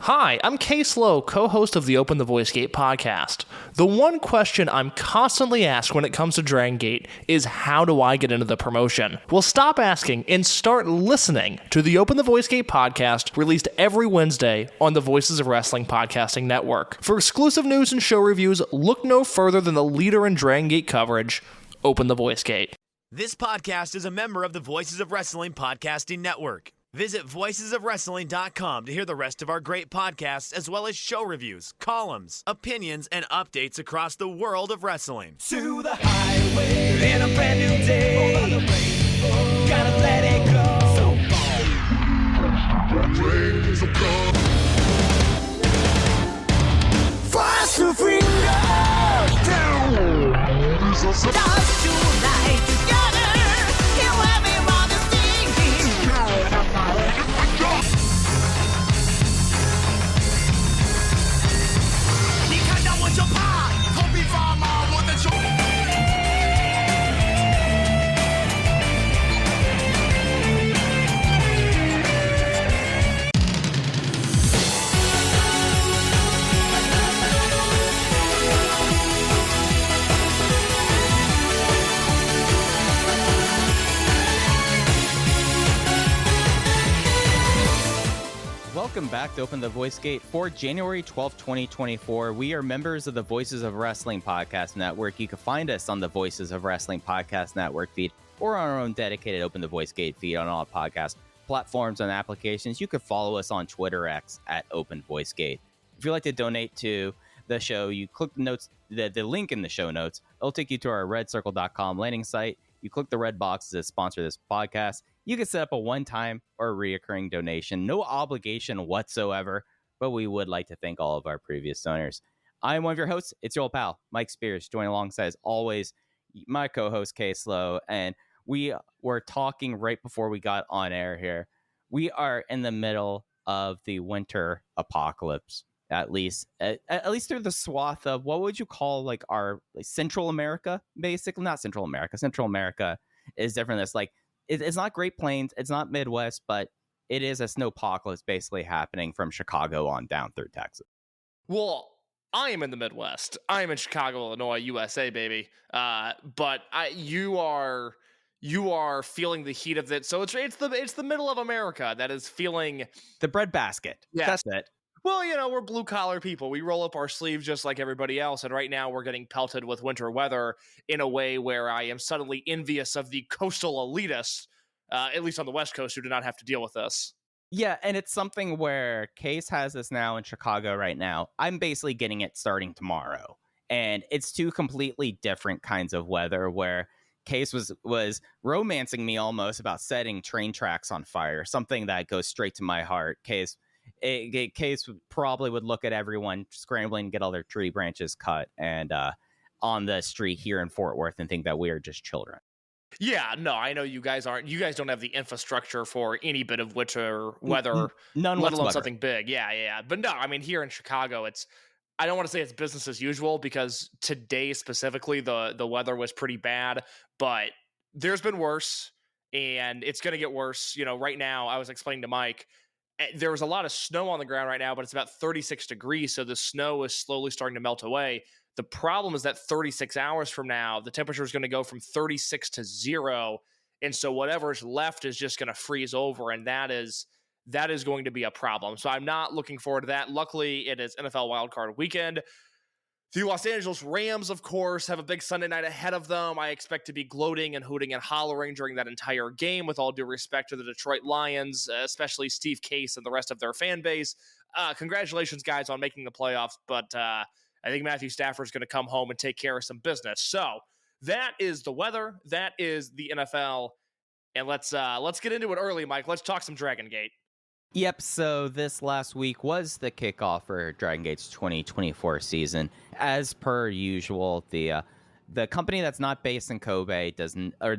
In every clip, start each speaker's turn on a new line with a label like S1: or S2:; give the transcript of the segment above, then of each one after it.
S1: Hi, I'm Case Lowe, co-host of the Open the Voice Gate podcast. The one question I'm constantly asked when it comes to Dragongate is how do I get into the promotion? Well, stop asking and start listening to the Open the Voice Gate podcast, released every Wednesday on the Voices of Wrestling podcasting network. For exclusive news and show reviews, look no further than the leader in Dragongate coverage, Open the Voice Gate.
S2: This podcast is a member of the Voices of Wrestling podcasting network. Visit voicesofwrestling.com to hear the rest of our great podcasts, as well as show reviews, columns, opinions, and updates across the world of wrestling.
S3: To the highway in a brand new day. Over the rainbow, gotta let it go. So fast to finger down. Stars tonight together. You have me on the stage.你看到我就怕，头皮发麻，我的手。
S4: Welcome back to Open the Voice Gate for January 12th, 2024. We are members of the Voices of Wrestling Podcast Network. You can find us on the Voices of Wrestling Podcast Network feed or on our own dedicated Open the Voice Gate feed on all podcast platforms and applications. You can follow us on Twitter X at Open Voice Gate. If you'd like to donate to the show, you click the notes, the link in the show notes. It'll take you to our redcircle.com landing site. You click the red box to sponsor this podcast. You can set up a one-time or reoccurring donation. No obligation whatsoever, but we would like to thank all of our previous donors. I am one of your hosts. It's your old pal, Mike Spears, joined alongside, as always, my co-host, Case Lowe, and we were talking right before we got on air here. We are in the middle of the winter apocalypse, at least through the swath of, what would you call, like, our Central America, basically? Not Central America. Central America is different. It's like, it's not Great Plains, it's not Midwest, but it is a snowpocalypse basically happening from Chicago on down through Texas.
S1: Well, I am in the Midwest. I am in Chicago, Illinois, USA, baby. But you are feeling the heat of it. So it's the middle of America that is feeling
S4: The breadbasket.
S1: Yeah.
S4: That's it.
S1: Well, you know, we're blue-collar people. We roll up our sleeves just like everybody else, and right now we're getting pelted with winter weather in a way where I am suddenly envious of the coastal elitists, at least on the West Coast, who do not have to deal with this.
S4: Yeah, and it's something where Case has this now in Chicago right now. I'm basically getting it starting tomorrow, and it's two completely different kinds of weather where Case was romancing me almost about setting train tracks on fire, something that goes straight to my heart. Case probably would look at everyone scrambling to get all their tree branches cut and on the street here in Fort Worth and think that we are just children.
S1: Yeah, no, I know you guys aren't. You guys don't have the infrastructure for any bit of winter weather,
S4: none
S1: let alone
S4: whatsoever.
S1: something big. Yeah. But no, I mean, here in Chicago, I don't want to say it's business as usual because today specifically the weather was pretty bad, but there's been worse and it's going to get worse. You know, right now I was explaining to Mike, there was a lot of snow on the ground right now, but it's about 36 degrees. So the snow is slowly starting to melt away. The problem is that 36 hours from now, the temperature is going to go from 36 to 0. And so whatever's left is just going to freeze over. And that is going to be a problem. So I'm not looking forward to that. Luckily, it is NFL wildcard weekend. The Los Angeles Rams, of course, have a big Sunday night ahead of them. I expect to be gloating and hooting and hollering during that entire game, with all due respect to the Detroit Lions, especially Steve Case and the rest of their fan base. Congratulations, guys, on making the playoffs, but I think Matthew Stafford's going to come home and take care of some business. So that is the weather. That is the NFL. And let's get into it early, Mike. Let's talk some Dragongate.
S4: Yep, so this last week was the kickoff for Dragongate's 2024 season. As per usual, the company that's not based in Kobe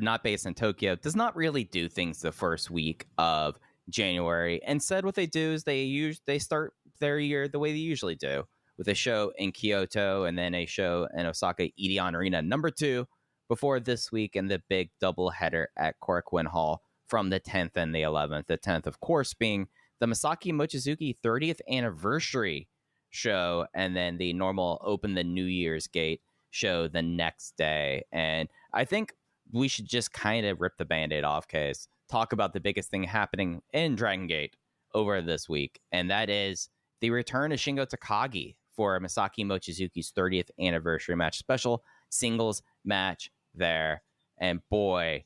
S4: not based in Tokyo does not really do things the first week of January. Instead, what they do is they start their year the way they usually do, with a show in Kyoto and then a show in Osaka Edion Arena #2 before this week and the big doubleheader at Korkauen Hall from the 10th and the 11th. The 10th, of course, being the Masaaki Mochizuki 30th anniversary show, and then the normal Open the New Year's Gate show the next day. And I think we should just kind of rip the Band-Aid off, case talk about the biggest thing happening in Dragongate over this week, and that is the return of Shingo Takagi for Masaaki Mochizuki's 30th anniversary match, special singles match there. And boy,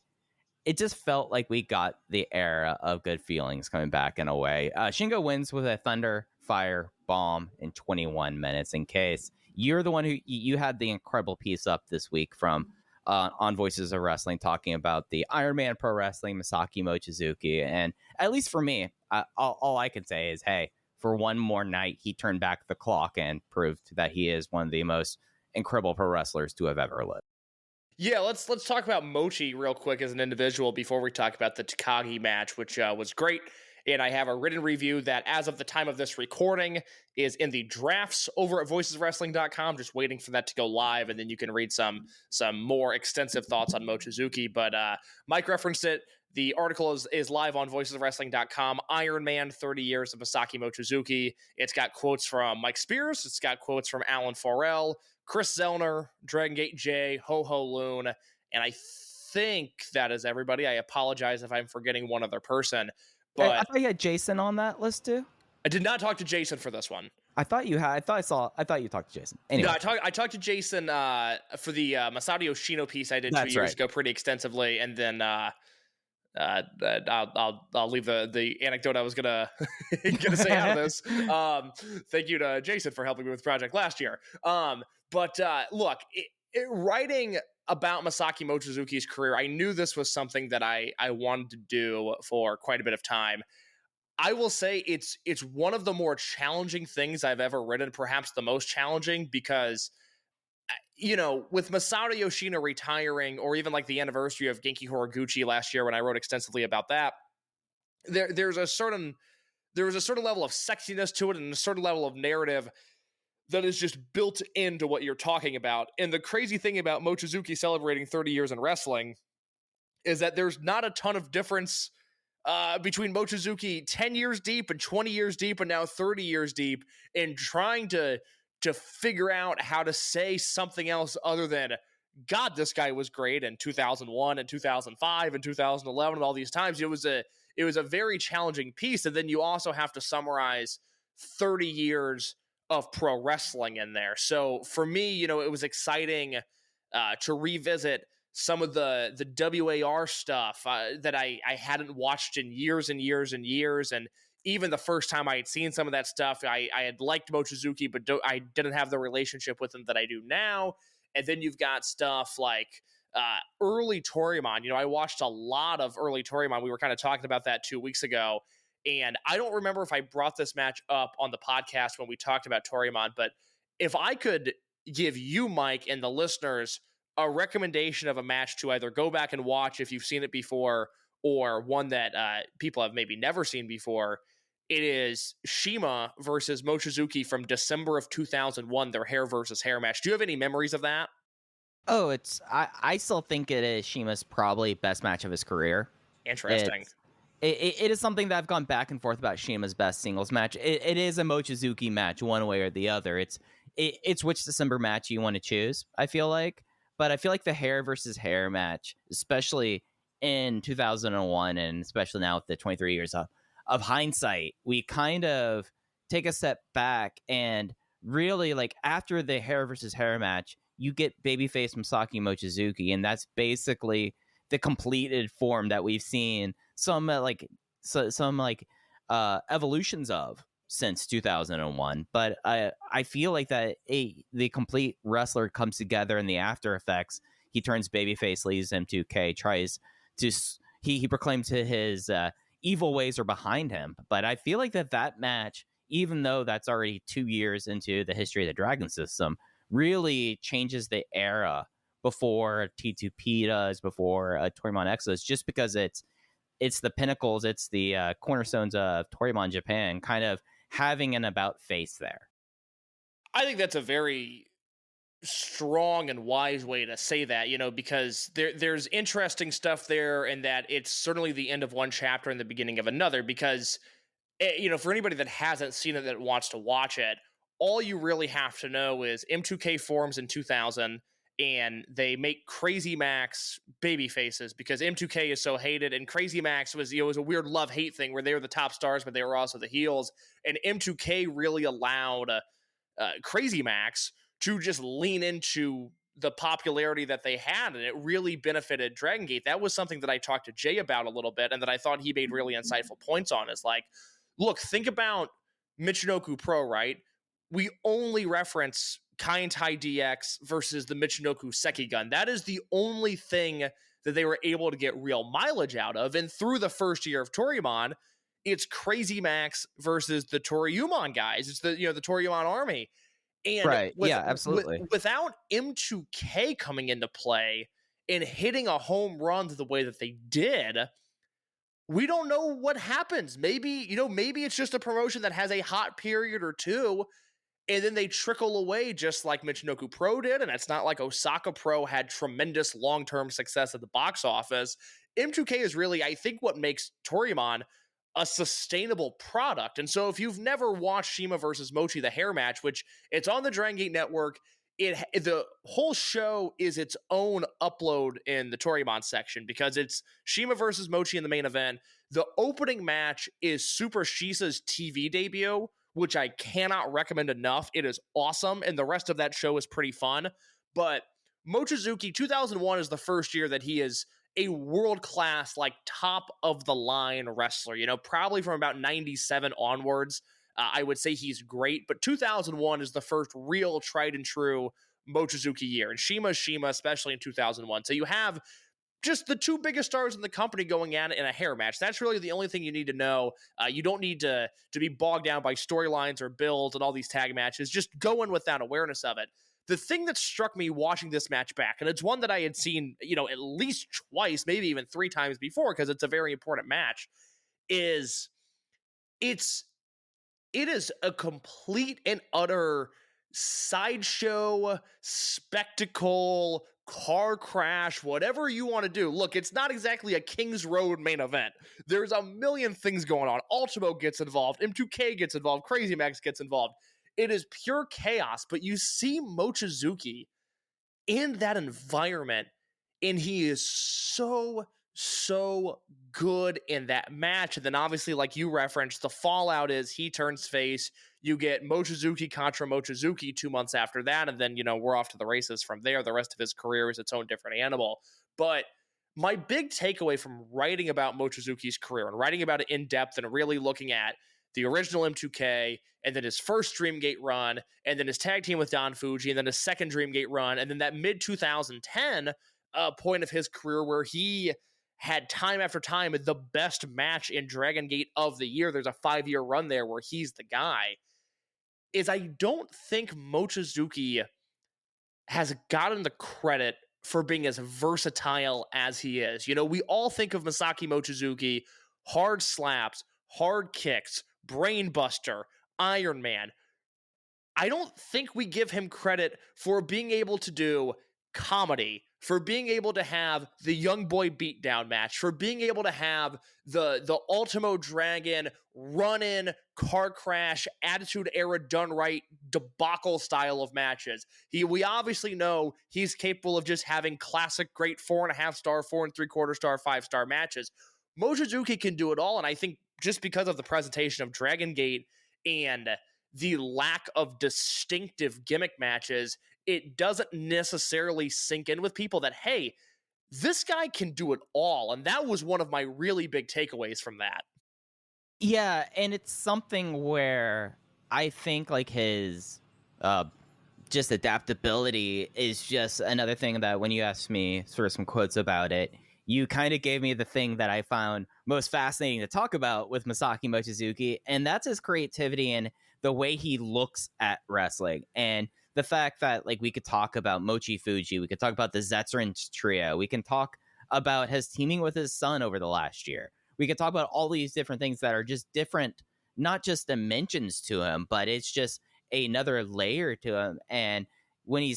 S4: it just felt like we got the era of good feelings coming back in a way. Shingo wins with a Thunder Fire Bomb in 21 minutes. In case you're the one who you had the incredible piece up this week from on Voices of Wrestling talking about the Iron Man Pro Wrestling Masaaki Mochizuki. And at least for me, all I can say is, hey, for one more night, he turned back the clock and proved that he is one of the most incredible pro wrestlers to have ever lived.
S1: Yeah, let's talk about Mochi real quick as an individual before we talk about the Takagi match, which was great. And I have a written review that, as of the time of this recording, is in the drafts over at voiceswrestling.com, just waiting for that to go live, and then you can read some more extensive thoughts on Mochizuki. But Mike referenced it. The article is live on voiceswrestling.com. Iron Man, 30 years of Masaaki Mochizuki. It's got quotes from Mike Spears. It's got quotes from Alan Farrell, Chris Zellner, Dragongate J, Ho Ho Loon, and I think that is everybody. I apologize if I'm forgetting one other person. But
S4: I thought you had Jason on that list too.
S1: I did not talk to Jason for this one.
S4: I thought you had. I thought you talked to Jason. Anyway,
S1: No, I talked to Jason for the Masato Yoshino piece I did 2 years ago pretty extensively, and then I'll leave the anecdote I was gonna say out of this. Thank you to Jason for helping me with the project last year. But look, writing about Masaaki Mochizuki's career, I knew this was something that I wanted to do for quite a bit of time. I will say it's one of the more challenging things I've ever written, perhaps the most challenging, because with Masato Yoshino retiring, or even like the anniversary of Genki Horiguchi last year when I wrote extensively about that, there's a certain level of sexiness to it and a certain level of narrative that is just built into what you're talking about. And the crazy thing about Mochizuki celebrating 30 years in wrestling is that there's not a ton of difference between Mochizuki 10 years deep and 20 years deep and now 30 years deep in trying to figure out how to say something else other than, God, this guy was great in 2001 and 2005 and 2011 and all these times. It was a very challenging piece. And then you also have to summarize 30 years of pro wrestling in there. So for me, it was exciting to revisit some of the WAR stuff that I hadn't watched in years and years and years. And even the first time I had seen some of that stuff, I had liked Mochizuki, but I didn't have the relationship with him that I do now. And then you've got stuff like early Toryumon. I watched a lot of early Toryumon. We were kind of talking about that 2 weeks ago. And I don't remember if I brought this match up on the podcast when we talked about Toryumon, but if I could give you, Mike, and the listeners a recommendation of a match to either go back and watch if you've seen it before, or one that people have maybe never seen before, it is Shima versus Mochizuki from December of 2001, their hair versus hair match. Do you have any memories of that?
S4: Oh, I still think it is Shima's probably best match of his career.
S1: Interesting.
S4: It is something that I've gone back and forth about Shima's best singles match. It is a Mochizuki match, one way or the other. It's which December match you want to choose, I feel like. But I feel like the hair versus hair match, especially in 2001, and especially now with the 23 years of hindsight, we kind of take a step back and really, like, after the hair versus hair match, you get babyface Masaaki Mochizuki, and that's basically the completed form that we've seen some evolutions of since 2001. But I feel like that the complete wrestler comes together in the after effects. He turns babyface, leads him to K, tries to he proclaims his evil ways are behind him. But I feel like that match, even though that's already 2 years into the history of the Dragon system, really changes the era before T2P does, before Toryumon X does, just because it's the pinnacles, it's the cornerstones of Toryumon Japan kind of having an about face there.
S1: I think that's a very strong and wise way to say that, because there's interesting stuff there, and that it's certainly the end of one chapter and the beginning of another, because for anybody that hasn't seen it that wants to watch it, all you really have to know is M2K forms in 2000, and they make Crazy Max baby faces because M2K is so hated, and Crazy Max was was a weird love-hate thing where they were the top stars, but they were also the heels, and M2K really allowed Crazy Max to just lean into the popularity that they had, and it really benefited Dragongate. That was something that I talked to Jay about a little bit, and that I thought he made really insightful points on, is like, look, think about Michinoku Pro, right? We only reference Kaientai DX versus the Michinoku Sekigun. That is the only thing that they were able to get real mileage out of. And through the first year of Toryumon, it's Crazy Max versus the Toryumon guys. It's the the Toryumon army. And
S4: Right. Yeah, absolutely.
S1: Without M2K coming into play and hitting a home run the way that they did, we don't know what happens. Maybe, maybe it's just a promotion that has a hot period or two, and then they trickle away just like Michinoku Pro did. And it's not like Osaka Pro had tremendous long-term success at the box office. M2K is really, I think, what makes Toryumon a sustainable product. And so if you've never watched Shima versus Mochi, the hair match, which it's on the Dragongate network, the whole show is its own upload in the Toryumon section because it's Shima versus Mochi in the main event. The opening match is Super Shisa's TV debut, which I cannot recommend enough. It is awesome, and the rest of that show is pretty fun. But Mochizuki, 2001 is the first year that he is a world-class, like, top-of-the-line wrestler. Probably from about 97 onwards, I would say he's great. But 2001 is the first real tried-and-true Mochizuki year. And Shima's Shima, especially in 2001. So you have just the two biggest stars in the company going at it in a hair match. That's really the only thing you need to know. You don't need to be bogged down by storylines or builds and all these tag matches. Just go in with that awareness of it. The thing that struck me watching this match back, and it's one that I had seen, at least twice, maybe even 3 times before, because it's a very important match, is it is a complete and utter sideshow, spectacle, car crash, whatever you want to do. Look, it's not exactly a King's Road main event. There's a million things going on. Ultimo gets involved, M2K gets involved, Crazy Max gets involved. It is pure chaos, but you see Mochizuki in that environment, and he is so good in that match. And then obviously, like you referenced, the fallout is he turns face. You get Mochizuki contra Mochizuki 2 months after that, and then, we're off to the races from there. The rest of his career is its own different animal. But my big takeaway from writing about Mochizuki's career and writing about it in depth and really looking at the original M2K, and then his first Dreamgate run, and then his tag team with Don Fuji, and then his second Dreamgate run, and then that mid-2010 point of his career where he had time after time the best match in Dragongate of the year. There's a 5-year run there where he's the guy. Is I don't think Mochizuki has gotten the credit for being as versatile as he is. We all think of Masaaki Mochizuki, hard slaps, hard kicks, brainbuster, Iron Man. I don't think we give him credit for being able to do comedy, for being able to have the young boy beatdown match, for being able to have the Ultimo Dragon run-in, car crash, Attitude Era done right, debacle style of matches. We obviously know he's capable of just having classic great 4.5 star, 4 3/4 star, 5-star matches. Mochizuki can do it all, and I think just because of the presentation of Dragongate and the lack of distinctive gimmick matches, it doesn't necessarily sink in with people that, hey, this guy can do it all. And that was one of my really big takeaways from that.
S4: Yeah, and it's something where I think like his just adaptability is just another thing that when you asked me sort of some quotes about it, you kind of gave me the thing that I found most fascinating to talk about with Masaaki Mochizuki, and that's his creativity and the way he looks at wrestling. And the fact that, like, we could talk about Mochi Fuji, we could talk about the Zetsurin trio, we can talk about his teaming with his son over the last year. We could talk about all these different things that are just different, not just dimensions to him, but it's just another layer to him. And when you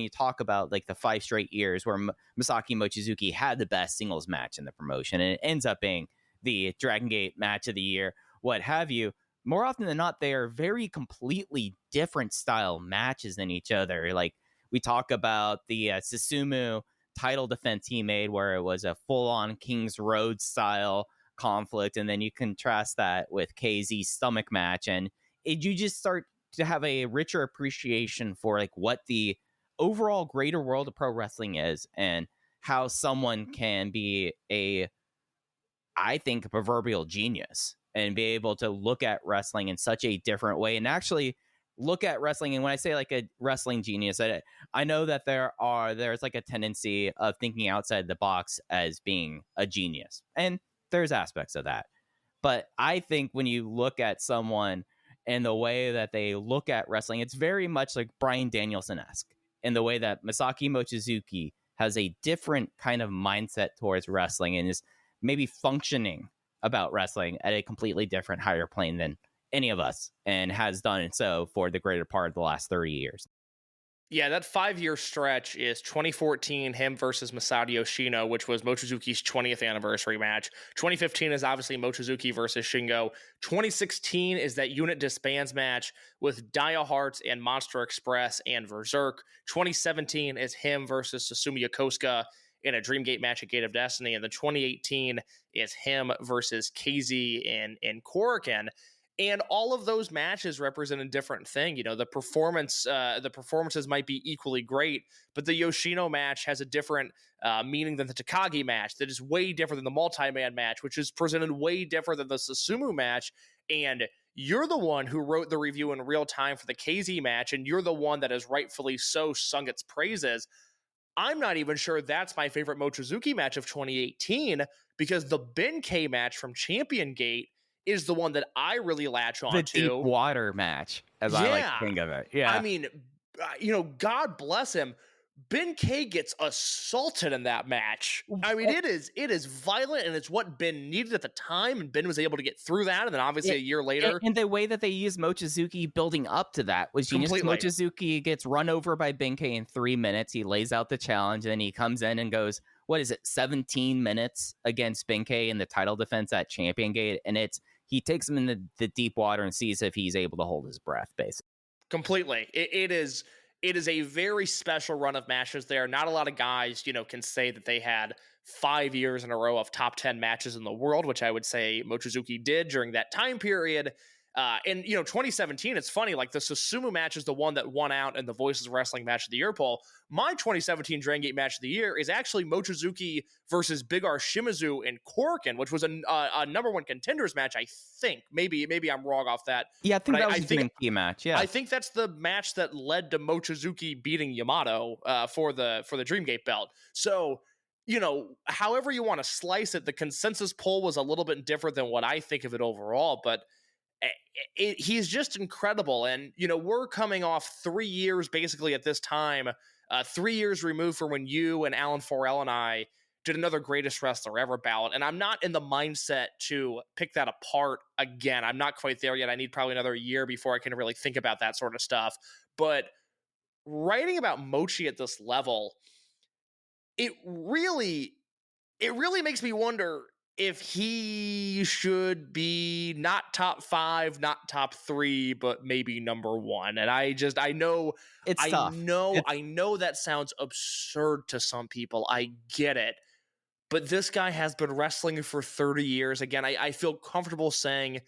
S4: talk about like the 5 straight years where Masaaki Mochizuki had the best singles match in the promotion, and it ends up being the Dragongate match of the year, what have you. More often than not, they are very completely different style matches than each other. Like, we talk about the Susumu title defense he made, where it was a full-on King's Road style conflict, and then you contrast that with KZ's stomach match, and you just start to have a richer appreciation for like what the overall greater world of pro wrestling is, and how someone can be I think, a proverbial genius and be able to look at wrestling in such a different way and actually look at wrestling. And when I say like a wrestling genius, I know that there's like a tendency of thinking outside the box as being a genius. And there's aspects of that. But I think when you look at someone and the way that they look at wrestling, it's very much like Bryan Danielson-esque in the way that Masaaki Mochizuki has a different kind of mindset towards wrestling and is maybe functioning about wrestling at a completely different, higher plane than any of us, and has done so for the greater part of the last 30 years.
S1: Yeah, that 5-year stretch is 2014, him versus Masato Yoshino, which was Mochizuki's 20th anniversary match. 2015 is obviously Mochizuki versus Shingo. 2016 is that unit disbands match with Dia Hearts and Monster Express and Berserk. 2017 is him versus Susumu Yokosuka in a Dreamgate match at Gate of Destiny. And then 2018 is him versus KZ in Korkauen. And all of those matches represent a different thing. You know, the performances might be equally great, but the Yoshino match has a different meaning than the Takagi match. That is way different than the multi-man match, which is presented way different than the Susumu match. And you're the one who wrote the review in real time for the KZ match, and you're the one that has rightfully so sung its praises. I'm not even sure that's my favorite Mochizuki match of 2018, because the Ben-K match from Champion Gate is the one that I really latch on to.
S4: The deep water match, as I like to think of it. Yeah.
S1: I mean, God bless him. Ben-K gets assaulted in that match. I mean, it is violent, and it's what Ben needed at the time, and Ben was able to get through that, and then obviously a year later.
S4: And the way that they used Mochizuki building up to that was genius. Mochizuki gets run over by Ben-K in 3 minutes. He lays out the challenge, and then he comes in and goes, 17 minutes against Ben-K in the title defense at Champion Gate, and he takes him in the deep water and sees if he's able to hold his breath, basically.
S1: Completely. It is a very special run of matches there. Not a lot of guys, can say that they had 5 years in a row of top 10 matches in the world, which I would say Mochizuki did during that time period. And 2017, it's funny, like the Susumu match is the one that won out in the Voices of Wrestling Match of the Year poll. My 2017 Dragongate Match of the Year is actually Mochizuki versus Big R Shimizu in Korkauen, which was a number one contenders match, I think. Maybe I'm wrong off that.
S4: Yeah, I think that was a key match. Yeah,
S1: I think that's the match that led to Mochizuki beating Yamato for the Dreamgate belt. So, however you want to slice it, the consensus poll was a little bit different than what I think of it overall, but he's just incredible. And, we're coming off 3 years basically at this time, 3 years removed from when you and Alan Forel and I did another Greatest Wrestler Ever ballot. And I'm not in the mindset to pick that apart again. I'm not quite there yet. I need probably another year before I can really think about that sort of stuff. But writing about Mochi at this level, it really makes me wonder if he should be not top 5, not top 3, but maybe number 1. And I know
S4: it's tough.
S1: I know that sounds absurd to some people. I get it. But this guy has been wrestling for 30 years. Again, I feel comfortable saying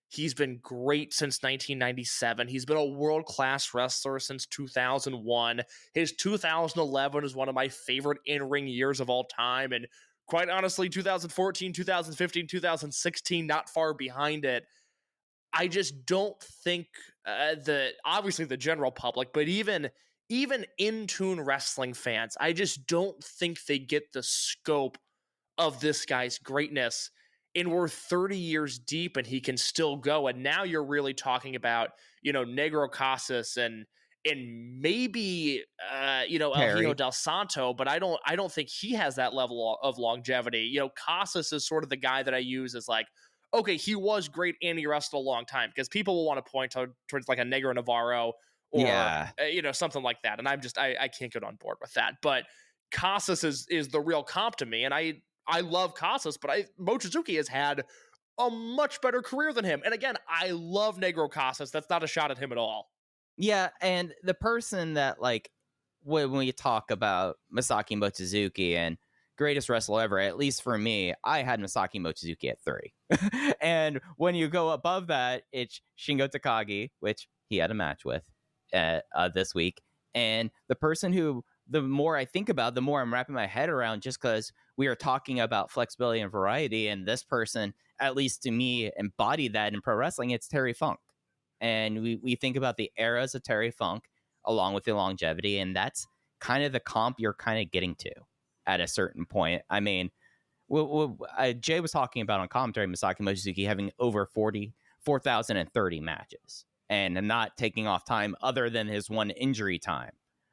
S1: he's been great since 1997. He's been a world-class wrestler since 2001. His 2011 is one of my favorite in-ring years of all time. And quite honestly, 2014, 2015, 2016, not far behind it. I just don't think obviously the general public, but even in-tune wrestling fans, I just don't think they get the scope of this guy's greatness. And we're 30 years deep and he can still go. And now you're really talking about, Negro Casas and maybe El Hijo del Santo, but I don't think he has that level of longevity. Casas is sort of the guy that I use as like, okay, he was great and he wrestled a long time, because people will want to point towards like a Negro Navarro or something like that. And I can't get on board with that. But Casas is the real comp to me, and I love Casas, but Mochizuki has had a much better career than him. And again, I love Negro Casas. That's not a shot at him at all.
S4: Yeah, and the person that, like, when we talk about Masaaki Mochizuki and greatest wrestler ever, at least for me, I had Masaaki Mochizuki at 3. And when you go above that, it's Shingo Takagi, which he had a match with this week. And the person who, the more I think about, the more I'm wrapping my head around, just because we are talking about flexibility and variety, and this person, at least to me, embodied that in pro wrestling. It's Terry Funk. And we think about the eras of Terry Funk along with the longevity, and that's kind of the comp you're kind of getting to at a certain point. I mean, Jay was talking about on commentary Masaaki Mochizuki having over 4,030 matches and not taking off time other than his one injury time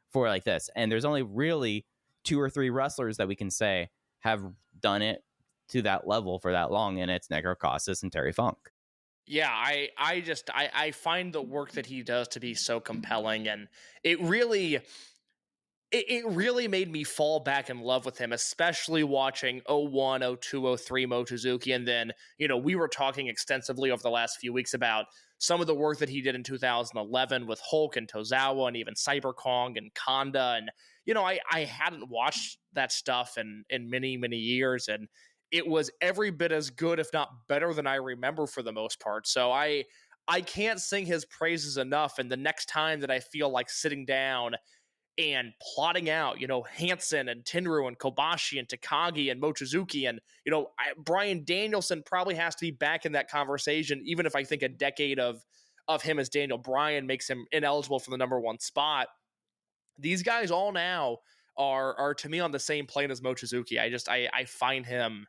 S4: for like this. And there's only really 2 or 3 wrestlers that we can say have done it to that level for that long, and it's Negro Casas and Terry Funk.
S1: Yeah, I find the work that he does to be so compelling, and it really made me fall back in love with him, especially watching 01, 02, 03 Mochizuki. And then, we were talking extensively over the last few weeks about some of the work that he did in 2011 with Hulk and Tozawa and even Cyber Kong and Kanda. And, I hadn't watched that stuff in many, many years, and it was every bit as good, if not better than I remember for the most part. So I can't sing his praises enough. And the next time that I feel like sitting down and plotting out, Hansen and Tenryu and Kobashi and Takagi and Mochizuki and, Bryan Danielson probably has to be back in that conversation, even if I think a decade of him as Daniel Bryan makes him ineligible for the number 1 spot. These guys all now are to me on the same plane as Mochizuki. I find him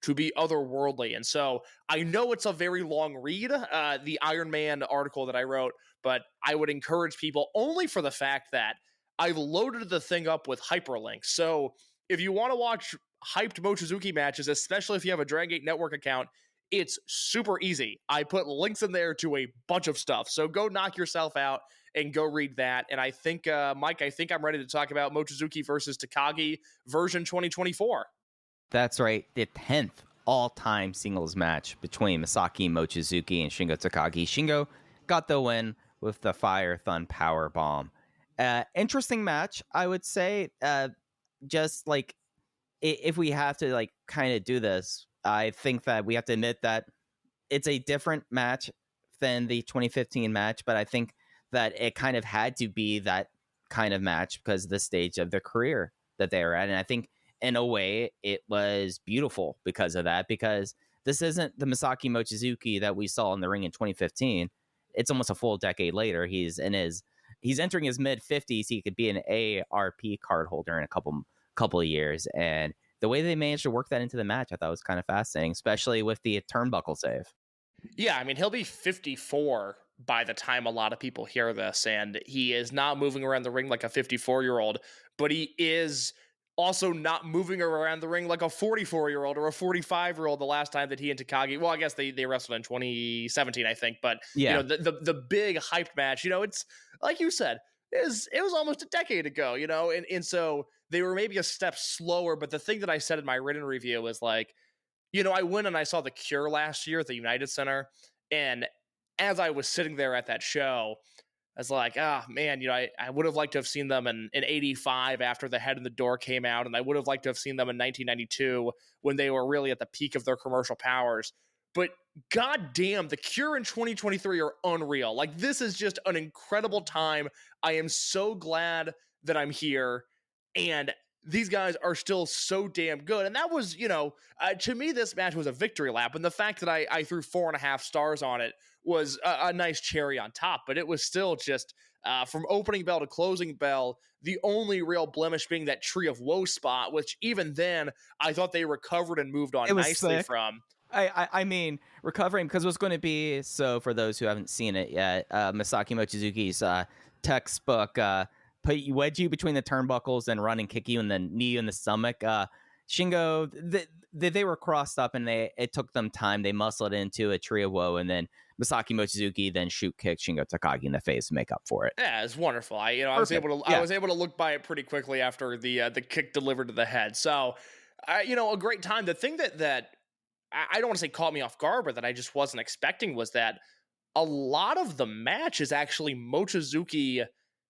S1: to be otherworldly. And so I know it's a very long read, the Iron Man article that I wrote, but I would encourage people only for the fact that I've loaded the thing up with hyperlinks. So if you want to watch hyped Mochizuki matches, especially if you have a Dragongate Network account, it's super easy. I put links in there to a bunch of stuff. So go knock yourself out and go read that. And I think, Mike, I'm ready to talk about Mochizuki versus Takagi version 2024.
S4: That's right. The 10th all-time singles match between Masaaki Mochizuki and Shingo Takagi. Shingo got the win with the Fire Thun Power Bomb. Interesting match, I would say. Just like, if we have to like kind of do this, I think that we have to admit that it's a different match than the 2015 match, but I think that it kind of had to be that kind of match because of the stage of their career that they were at. And I think in a way it was beautiful because of that, because this isn't the Masaaki Mochizuki that we saw in the ring in 2015. It's almost a full decade later. He's entering his mid 50s. He could be an AARP card holder in a couple of years. And the way they managed to work that into the match, I thought was kind of fascinating, especially with the turnbuckle save.
S1: Yeah, I mean, he'll be 54 by the time a lot of people hear this, and he is not moving around the ring like a 54-year-old, but he is also not moving around the ring like a 44-year-old or a 45-year-old the last time that he and Takagi, well, I guess they wrestled in 2017, I think, but
S4: yeah,
S1: the big hyped match, it's like you said, it was almost a decade ago, and so they were maybe a step slower. But the thing that I said in my written review was like, I went and I saw The Cure last year at the United Center, and as I was sitting there at that show, I was like, man, I would have liked to have seen them in 85 after The Head in the Door came out, and I would have liked to have seen them in 1992 when they were really at the peak of their commercial powers. But goddamn, The Cure in 2023 are unreal. Like, this is just an incredible time. I am so glad that I'm here, and these guys are still so damn good. And that was, to me, this match was a victory lap. And the fact that I threw 4.5 stars on it was a nice cherry on top. But it was still just, from opening bell to closing bell, the only real blemish being that Tree of Woe spot, which even then, I thought they recovered and moved on nicely sick. From.
S4: I mean, recovering, because it was going to be, so for those who haven't seen it yet, Masaaki Mochizuki's textbook, wedge you between the turnbuckles and run and kick you in the knee and the stomach. Shingo, they were crossed up, and it took them time. They muscled into a Tree of Woe, and then Masaaki Mochizuki then shoot kicked Shingo Takagi in the face to make up for it.
S1: Yeah, it's wonderful. I was able to look by it pretty quickly after the kick delivered to the head. So, a great time. The thing that I don't want to say caught me off guard, but that I just wasn't expecting was that a lot of the match is actually Mochizuki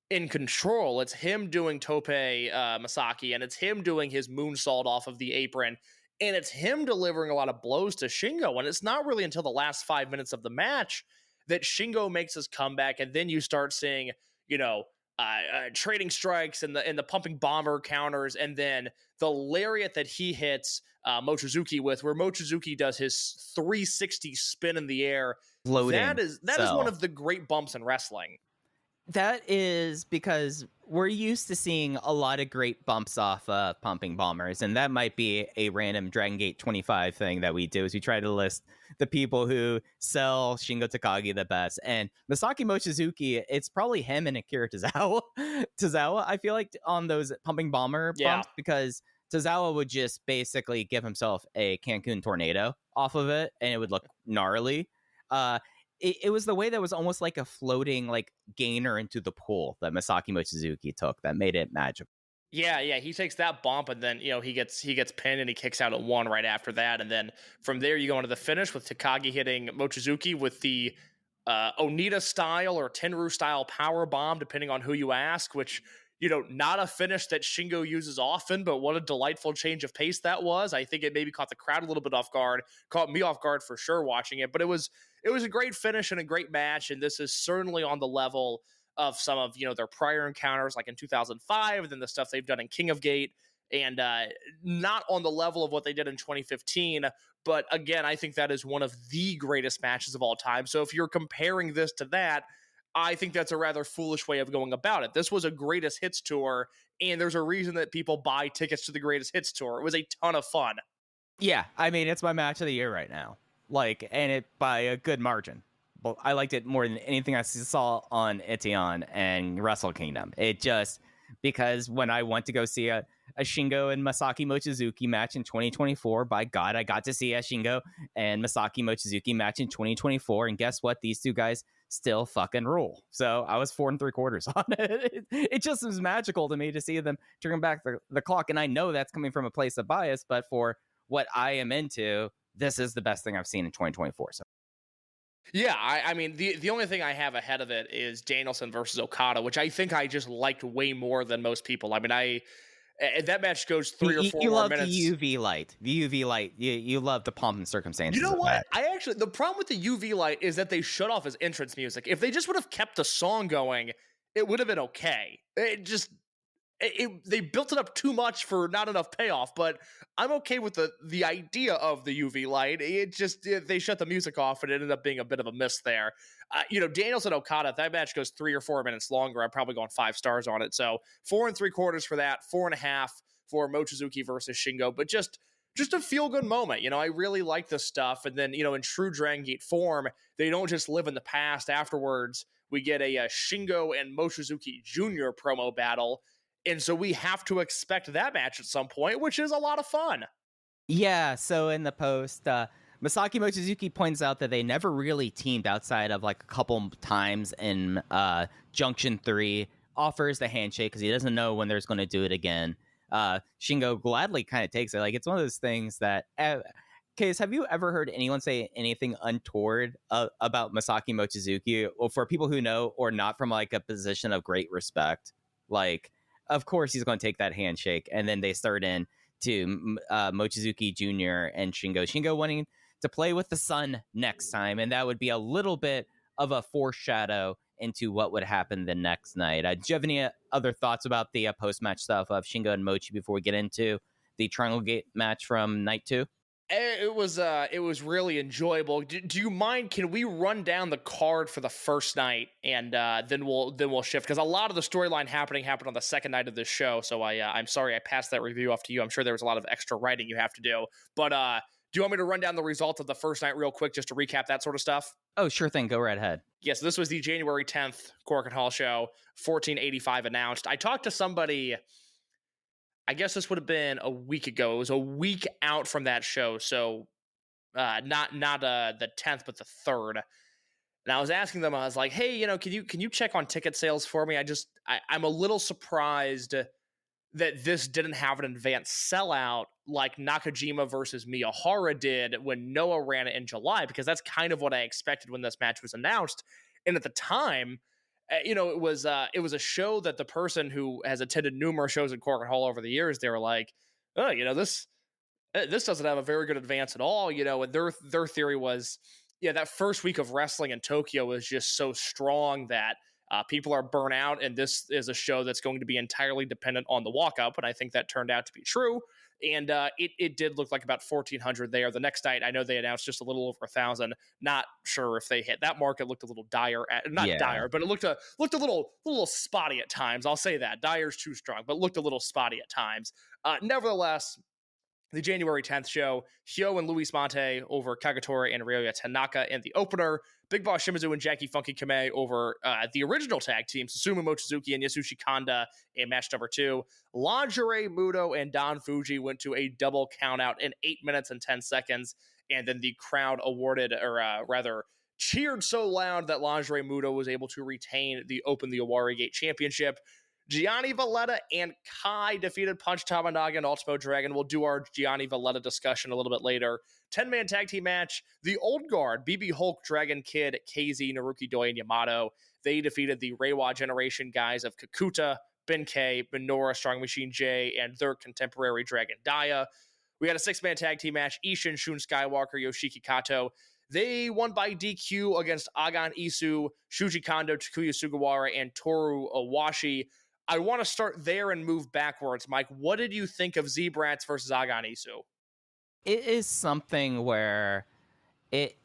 S1: in control. It's him doing Tope Masaaki, and it's him doing his moonsault off of the apron, and it's him delivering a lot of blows to Shingo. And it's not really until the last 5 minutes of the match that Shingo makes his comeback, and then you start seeing, trading strikes and the pumping bomber counters, and then the lariat that he hits Mochizuki with, where Mochizuki does his 360 spin in the air.
S4: Floating.
S1: That is one of the great bumps in wrestling.
S4: That is because we're used to seeing a lot of great bumps off pumping bombers, and that might be a random Dragongate 25 thing that we do, is we try to list the people who sell Shingo Takagi the best. And Masaaki Mochizuki, it's probably him and Akira Tozawa, I feel like, on those pumping bomber bumps, because Tozawa would just basically give himself a Cancun tornado off of it, and it would look gnarly. It was the way that was almost like a floating like gainer into the pool that Masaaki Mochizuki took that made it magical.
S1: Yeah, he takes that bump, and then he gets pinned, and he kicks out at 1 right after that, and then from there you go into the finish with Takagi hitting Mochizuki with the Onita style or Tenryu style power bomb, depending on who you ask, which not a finish that Shingo uses often, but what a delightful change of pace that was. I think it maybe caught the crowd a little bit off guard, caught me off guard for sure watching it, but it was a great finish and a great match, and this is certainly on the level of some of their prior encounters, like in 2005, and then the stuff they've done in King of Gate, and not on the level of what they did in 2015, but again, I think that is one of the greatest matches of all time. So if you're comparing this to that, I think that's a rather foolish way of going about it. This was a greatest hits tour, and there's a reason that people buy tickets to the greatest hits tour. It was a ton of fun.
S4: Yeah, I mean, it's my match of the year right now. And it by a good margin. But I liked it more than anything I saw on Etienne and Wrestle Kingdom. It just, because when I went to go see a Shingo and Masaaki Mochizuki match in 2024, by God, I got to see a Shingo and Masaaki Mochizuki match in 2024. And guess what? These two guys still fucking rule. So I was 4 3/4 on it. It just was magical to me to see them turn back the clock. And I know that's coming from a place of bias, but for what I am into, this is the best thing I've seen in 2024. So.
S1: Yeah, I mean, the only thing I have ahead of it is Danielson versus Okada, which I think I just liked way more than most people. I mean, that match goes 3 or 4
S4: you
S1: more
S4: love
S1: minutes.
S4: The UV light. The UV light. You love the pomp and circumstances.
S1: You know
S4: of
S1: what?
S4: that.
S1: The problem with the UV light is that they shut off his entrance music. If they just would have kept the song going, it would have been okay. They built it up too much for not enough payoff, but I'm okay with the idea of the UV light. They shut the music off, and it ended up being a bit of a miss there. Danielson Okada, if that match goes 3 or 4 minutes longer, I'm probably going 5 stars on it. So 4 3/4 for that, 4.5 for Mochizuki versus Shingo, but just a feel-good moment. I really like this stuff. And then, in true Dragongate form, they don't just live in the past. Afterwards, we get a Shingo and Mochizuki Jr. promo battle. And so we have to expect that match at some point, which is a lot of fun.
S4: Yeah, so in the post, Masaaki Mochizuki points out that they never really teamed outside of like a couple times in Junction 3, offers the handshake because he doesn't know when there's going to do it again. Shingo gladly kind of takes it. Like, it's one of those things that... Case, have you ever heard anyone say anything untoward about Masaaki Mochizuki? Well, for people who know or not from like a position of great respect, like... Of course, he's going to take that handshake, and then they start in to Mochizuki Jr. and Shingo. Shingo wanting to play with the sun next time, and that would be a little bit of a foreshadow into what would happen the next night. Do you have any other thoughts about the post-match stuff of Shingo and Mochi before we get into the Dragongate match from night 2?
S1: It was really enjoyable. Do you mind? Can we run down the card for the first night, and then we'll shift, because a lot of the storyline happened on the second night of this show. So I'm sorry I passed that review off to you. I'm sure there was a lot of extra writing you have to do. But do you want me to run down the results of the first night real quick, just to recap that sort of stuff?
S4: Oh, sure thing. Go right ahead.
S1: Yeah, so this was the January 10th Korkauen Hall show, 1485 announced. I talked to somebody. I guess this would have been a week ago. It was a week out from that show, so not the 10th, but the 3rd. And I was asking them, I was like, hey, can you check on ticket sales for me? I'm a little surprised that this didn't have an advanced sellout like Nakajima versus Miyahara did when Noah ran it in July, because that's kind of what I expected when this match was announced. And at the time, it was a show that the person who has attended numerous shows at Korkauen Hall over the years, they were like, oh, this doesn't have a very good advance at all, and their theory was, yeah, that first week of wrestling in Tokyo was just so strong that people are burnt out, and this is a show that's going to be entirely dependent on the walk-up, and I think that turned out to be true, and it did look like about 1,400 there. The next night, I know they announced just a little over 1,000. Not sure if they hit that mark. It looked a little dire, dire, but it looked a little spotty at times. I'll say that. Dire's too strong, but looked a little spotty at times. Nevertheless, the January 10th show, Hyo and Luis Mante over Kagetora and Ryoya Tanaka in the opener. Big Boss Shimizu and Jacky Funky Kamei over the original tag team, Susumu Mochizuki and Yasushi Kanda in match number 2. Lingerie Muto and Don Fuji went to a double countout in 8 minutes and 10 seconds. And then the crowd cheered so loud that Lingerie Muto was able to retain the Open the Owari Gate Championship. Gianni Valletta and Kai defeated Punch Tamanaga and Ultimo Dragon. We'll do our Gianni Valletta discussion a little bit later. 10-man tag team match. The Old Guard, BB Hulk, Dragon Kid, KZ, Naruki Doi, and Yamato. They defeated the Reiwa generation guys of Kakuta, Benkei, Minoru, Strong Machine J, and their contemporary Dragon Dia. We had a 6-man tag team match. Ishin, Shun Skywalker, Yoshiki Kato. They won by DQ against Agan Isu, Shuji Kondo, Takuya Sugawara, and Toru Owashi. I want to start there and move backwards. Mike, what did you think of Z-Brats versus Agan Isu?
S4: It is something where it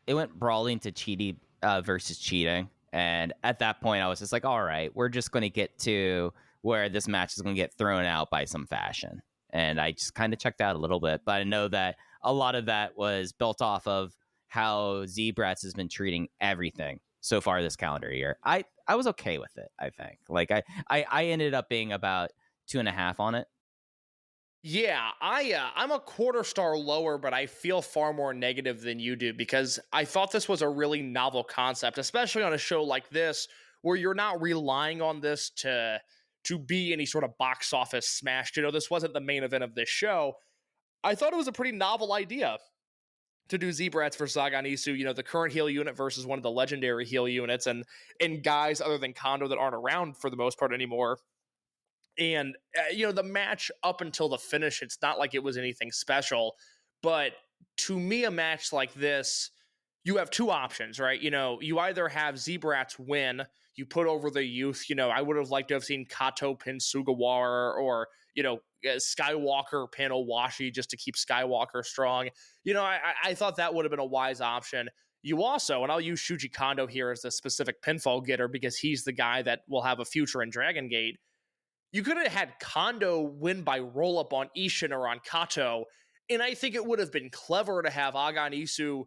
S4: went brawling to cheating versus cheating. And at that point, I was just like, all right, we're just going to get to where this match is going to get thrown out by some fashion. And I just kind of checked out a little bit. But I know that a lot of that was built off of how Z-Brats has been treating everything so far this calendar year. I was okay with it, I think. Like, I ended up being about 2.5 on it.
S1: Yeah, I'm a quarter star lower, but I feel far more negative than you do, because I thought this was a really novel concept, especially on a show like this, where you're not relying on this to be any sort of box office smash. This wasn't the main event of this show. I thought it was a pretty novel idea to do Z-Brats versus Agan Isu, the current heel unit versus one of the legendary heel units, and guys other than Kondo that aren't around for the most part anymore. And, the match up until the finish, it's not like it was anything special. But to me, a match like this, you have two options, right? You either have Z-Brats win, you put over the youth. I would have liked to have seen Kato pin Sugawara, or, Skywalker pin Owashi just to keep Skywalker strong. I thought that would have been a wise option. You also, and I'll use Shuji Kondo here as the specific pinfall getter because he's the guy that will have a future in Dragongate. You could have had Kondo win by roll-up on Ishin or on Kato, and I think it would have been clever to have Agan Isu,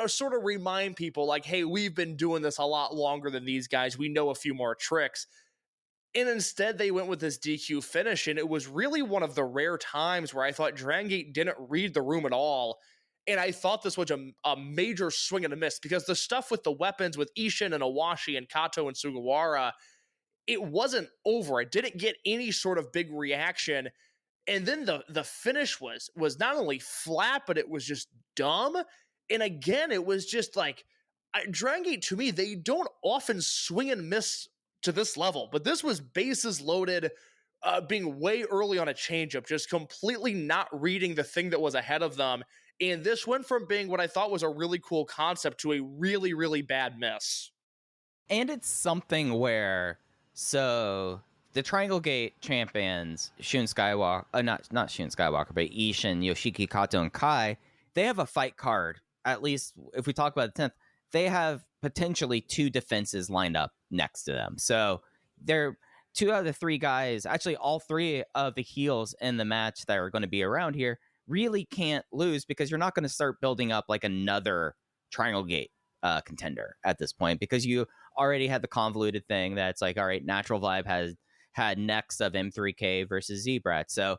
S1: sort of remind people like, hey, we've been doing this a lot longer than these guys. We know a few more tricks. And instead, they went with this DQ finish, and it was really one of the rare times where I thought Dragongate didn't read the room at all. And I thought this was a major swing and a miss, because the stuff with the weapons with Ishin and Owashi and Kato and Sugawara, it wasn't over. It didn't get any sort of big reaction. And then the finish was not only flat, but it was just dumb. And again, it was just like, Dragongate, to me, they don't often swing and miss to this level, but this was bases loaded, being way early on a changeup, just completely not reading the thing that was ahead of them. And this went from being what I thought was a really cool concept to a really, really bad miss.
S4: And it's something where, so the Triangle Gate champions, Shun Skywalker, not Shun Skywalker, but Ishin, Yoshiki Kato, and Kai, they have a fight card. At least if we talk about the 10th, they have potentially 2 defenses lined up next to them. So they're 2 out of the 3 guys, actually all 3 of the heels in the match that are going to be around here really can't lose, because you're not going to start building up like another Triangle Gate contender at this point, because you already had the convoluted thing that's like, all right, Natural Vibe has had next of M3K versus Z-Brat. So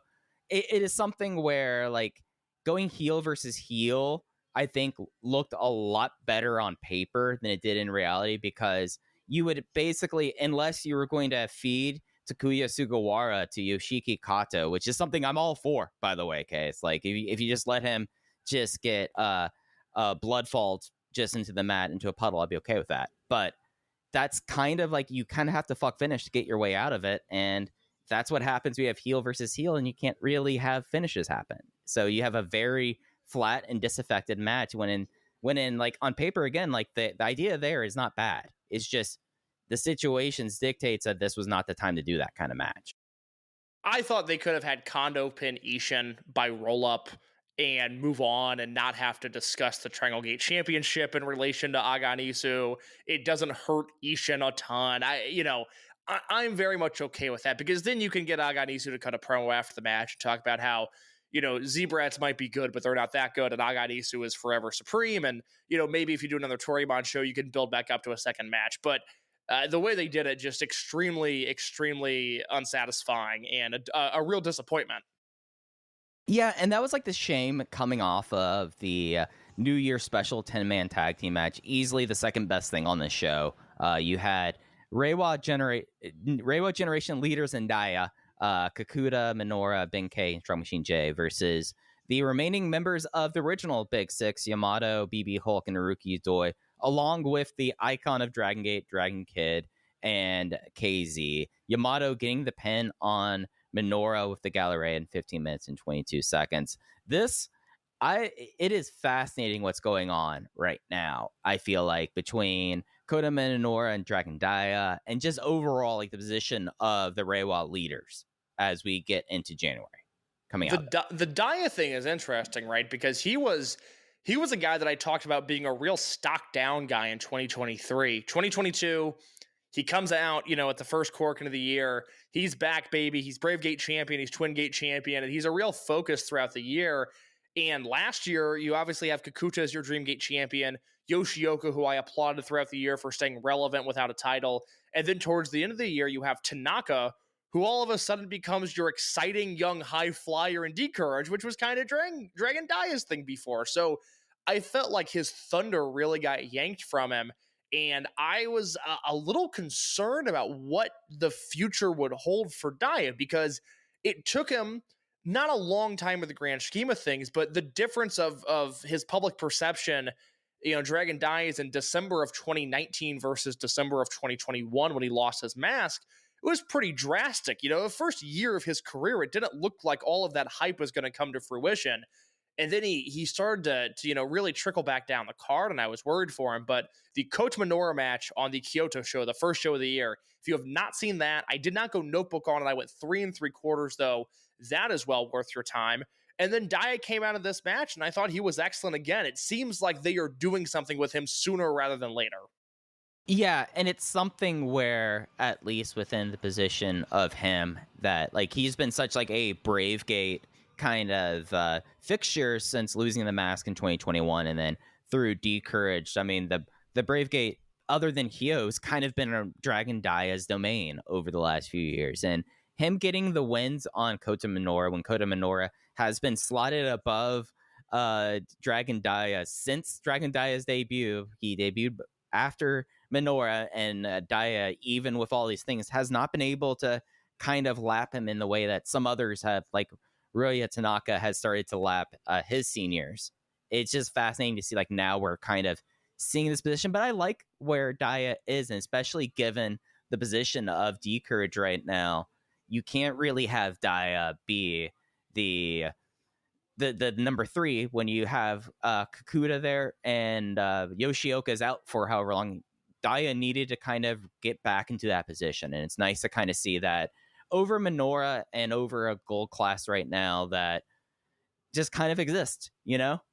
S4: it is something where, like, going heel versus heel, I think, looked a lot better on paper than it did in reality, because you would basically, unless you were going to feed Takuya Sugawara to Yoshiki Kato, which is something I'm all for, by the way. Okay, it's like if you just let him just get blood falls just into the mat, into a puddle, I'd be okay with that. But that's kind of like, you kind of have to fuck finish to get your way out of it, and that's what happens. We have heel versus heel, and you can't really have finishes happen. So you have a very flat and disaffected match when in like on paper, again, like the idea there is not bad. It's just the situations dictates that this was not the time to do that kind of match.
S1: I thought they could have had Kondo pin Ishin by roll up and move on and not have to discuss the Dragongate Championship in relation to Aganisu. It doesn't hurt Ishin a ton. I'm very much okay with that, because then you can get Aganisu to cut a promo after the match and talk about how, Z-Brats might be good, but they're not that good, and Aganisu is forever supreme. And, maybe if you do another Torimon show, you can build back up to a second match. But the way they did it, just extremely, extremely unsatisfying and a real disappointment.
S4: Yeah, and that was like the shame coming off of the New Year special 10-man tag team match. Easily the second best thing on this show. You had Reiwa Generation leaders in Daya, Kakuta, Minoura, Benkei, and Strong Machine J versus the remaining members of the original Big Six, Yamato, BB Hulk, and Naruki Doi, along with the icon of Dragon Gate, Dragon Kid, and KZ. Yamato getting the pin on Minoura with the Gallery in 15 minutes and 22 seconds. It is fascinating what's going on right now, I feel like, between Kota Minoura and Dragon Dia, and just overall like the position of the Reiwa leaders as we get into January coming out.
S1: The Dia thing is interesting, right? Because he was a guy that I talked about being a real stock down guy in 2023. 2022, he comes out, at the first Korkauen of the year. He's back, baby. He's Brave Gate champion. He's Twin Gate champion. And he's a real focus throughout the year. And last year, you obviously have Kakuta as your Dream Gate champion, Yoshioka, who I applauded throughout the year for staying relevant without a title. And then towards the end of the year, you have Tanaka, who all of a sudden becomes your exciting young high flyer in D-Courage, which was kind of Dragon Dia's thing before. So I felt like his thunder really got yanked from him. And I was a little concerned about what the future would hold for Dia, because it took him not a long time in the grand scheme of things, but the difference of his public perception, Dragon Dies in December of 2019 versus December of 2021 when he lost his mask, it was pretty drastic. The first year of his career, it didn't look like all of that hype was going to come to fruition. And then he started to really trickle back down the card, and I was worried for him. But the Kota Minoura match on the Kyoto show, the first show of the year, if you have not seen that, I did not go notebook on it. I went 3 3/4, though. That is well worth your time. And then Dia came out of this match, and I thought he was excellent again. It seems like they are doing something with him sooner rather than later.
S4: Yeah, and it's something where, at least within the position of him, that like he's been such like a Brave Gate kind of fixture since losing the mask in 2021, and then through D-Courage. I mean, the Brave Gate, other than Hyo's, kind of been a Dragon Dia's domain over the last few years. And him getting the wins on Kota Minoura, when Kota Minoura has been slotted above Dragon Dia since Dragon Dia's debut. He debuted after Minoura, and Dia, even with all these things, has not been able to kind of lap him in the way that some others have, like Ryoya Tanaka has started to lap his seniors. It's just fascinating to see, like, now we're kind of seeing this position, but I like where Dia is, and especially given the position of D-Courage right now, you can't really have Dia be the number 3 when you have Kakuta there and Yoshioka is out for however long. Dia needed to kind of get back into that position, and it's nice to kind of see that over Minoura and over a gold class right now that just kind of exist,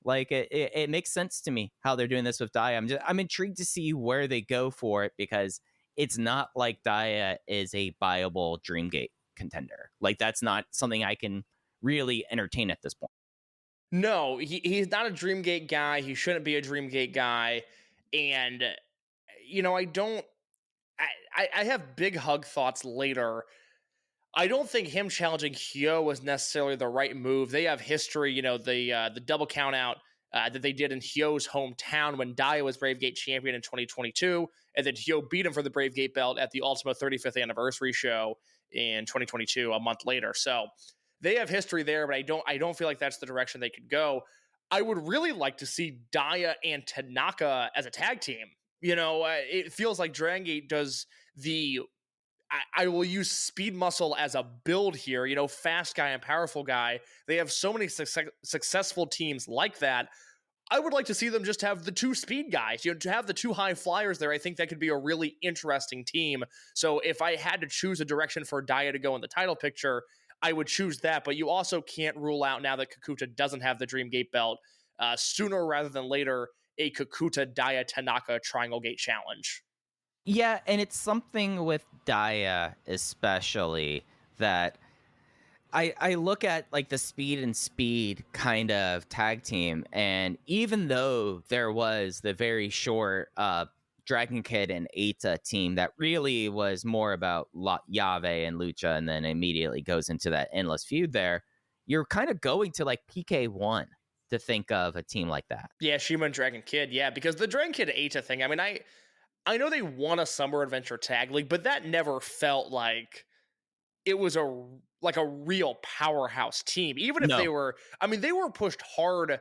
S4: like it makes sense to me how they're doing this with Dia. I'm intrigued to see where they go for it, because it's not like Dia is a viable Dreamgate contender. Like, that's not something I can really entertain at this point.
S1: No, he's not a Dreamgate guy. He shouldn't be a Dreamgate guy. And, I have big hug thoughts later. I don't think him challenging Hyo was necessarily the right move. They have history, the double count out that they did in Hyo's hometown when Dia was Brave Gate champion in 2022, and then Hyo beat him for the Brave Gate belt at the Ultimo 35th anniversary show in 2022, a month later. So they have history there, but I don't feel like that's the direction they could go. I would really like to see Daya and Tanaka as a tag team. It feels like Dragongate does I will use speed muscle as a build here, fast guy and powerful guy. They have so many successful teams like that. I would like to see them just have the two speed guys, to have the two high flyers there. I think that could be a really interesting team. So if I had to choose a direction for Daya to go in the title picture, I would choose that. But you also can't rule out, now that Kakuta doesn't have the Dreamgate belt, sooner rather than later, a Kakuta Daya Tanaka Triangle Gate challenge.
S4: Yeah, and it's something with Daya especially that I look at like the speed and speed kind of tag team, and even though there was the very short Dragon Kid and Eita team that really was more about Yave and Lucha, and then immediately goes into that endless feud there, you're kind of going to like PK1 to think of a team like that.
S1: Yeah, Shima and Dragon Kid, yeah, because the Dragon Kid Eita thing, I mean, I know they won a Summer Adventure Tag League, but that never felt like it was a real powerhouse team. Even if they were pushed hard.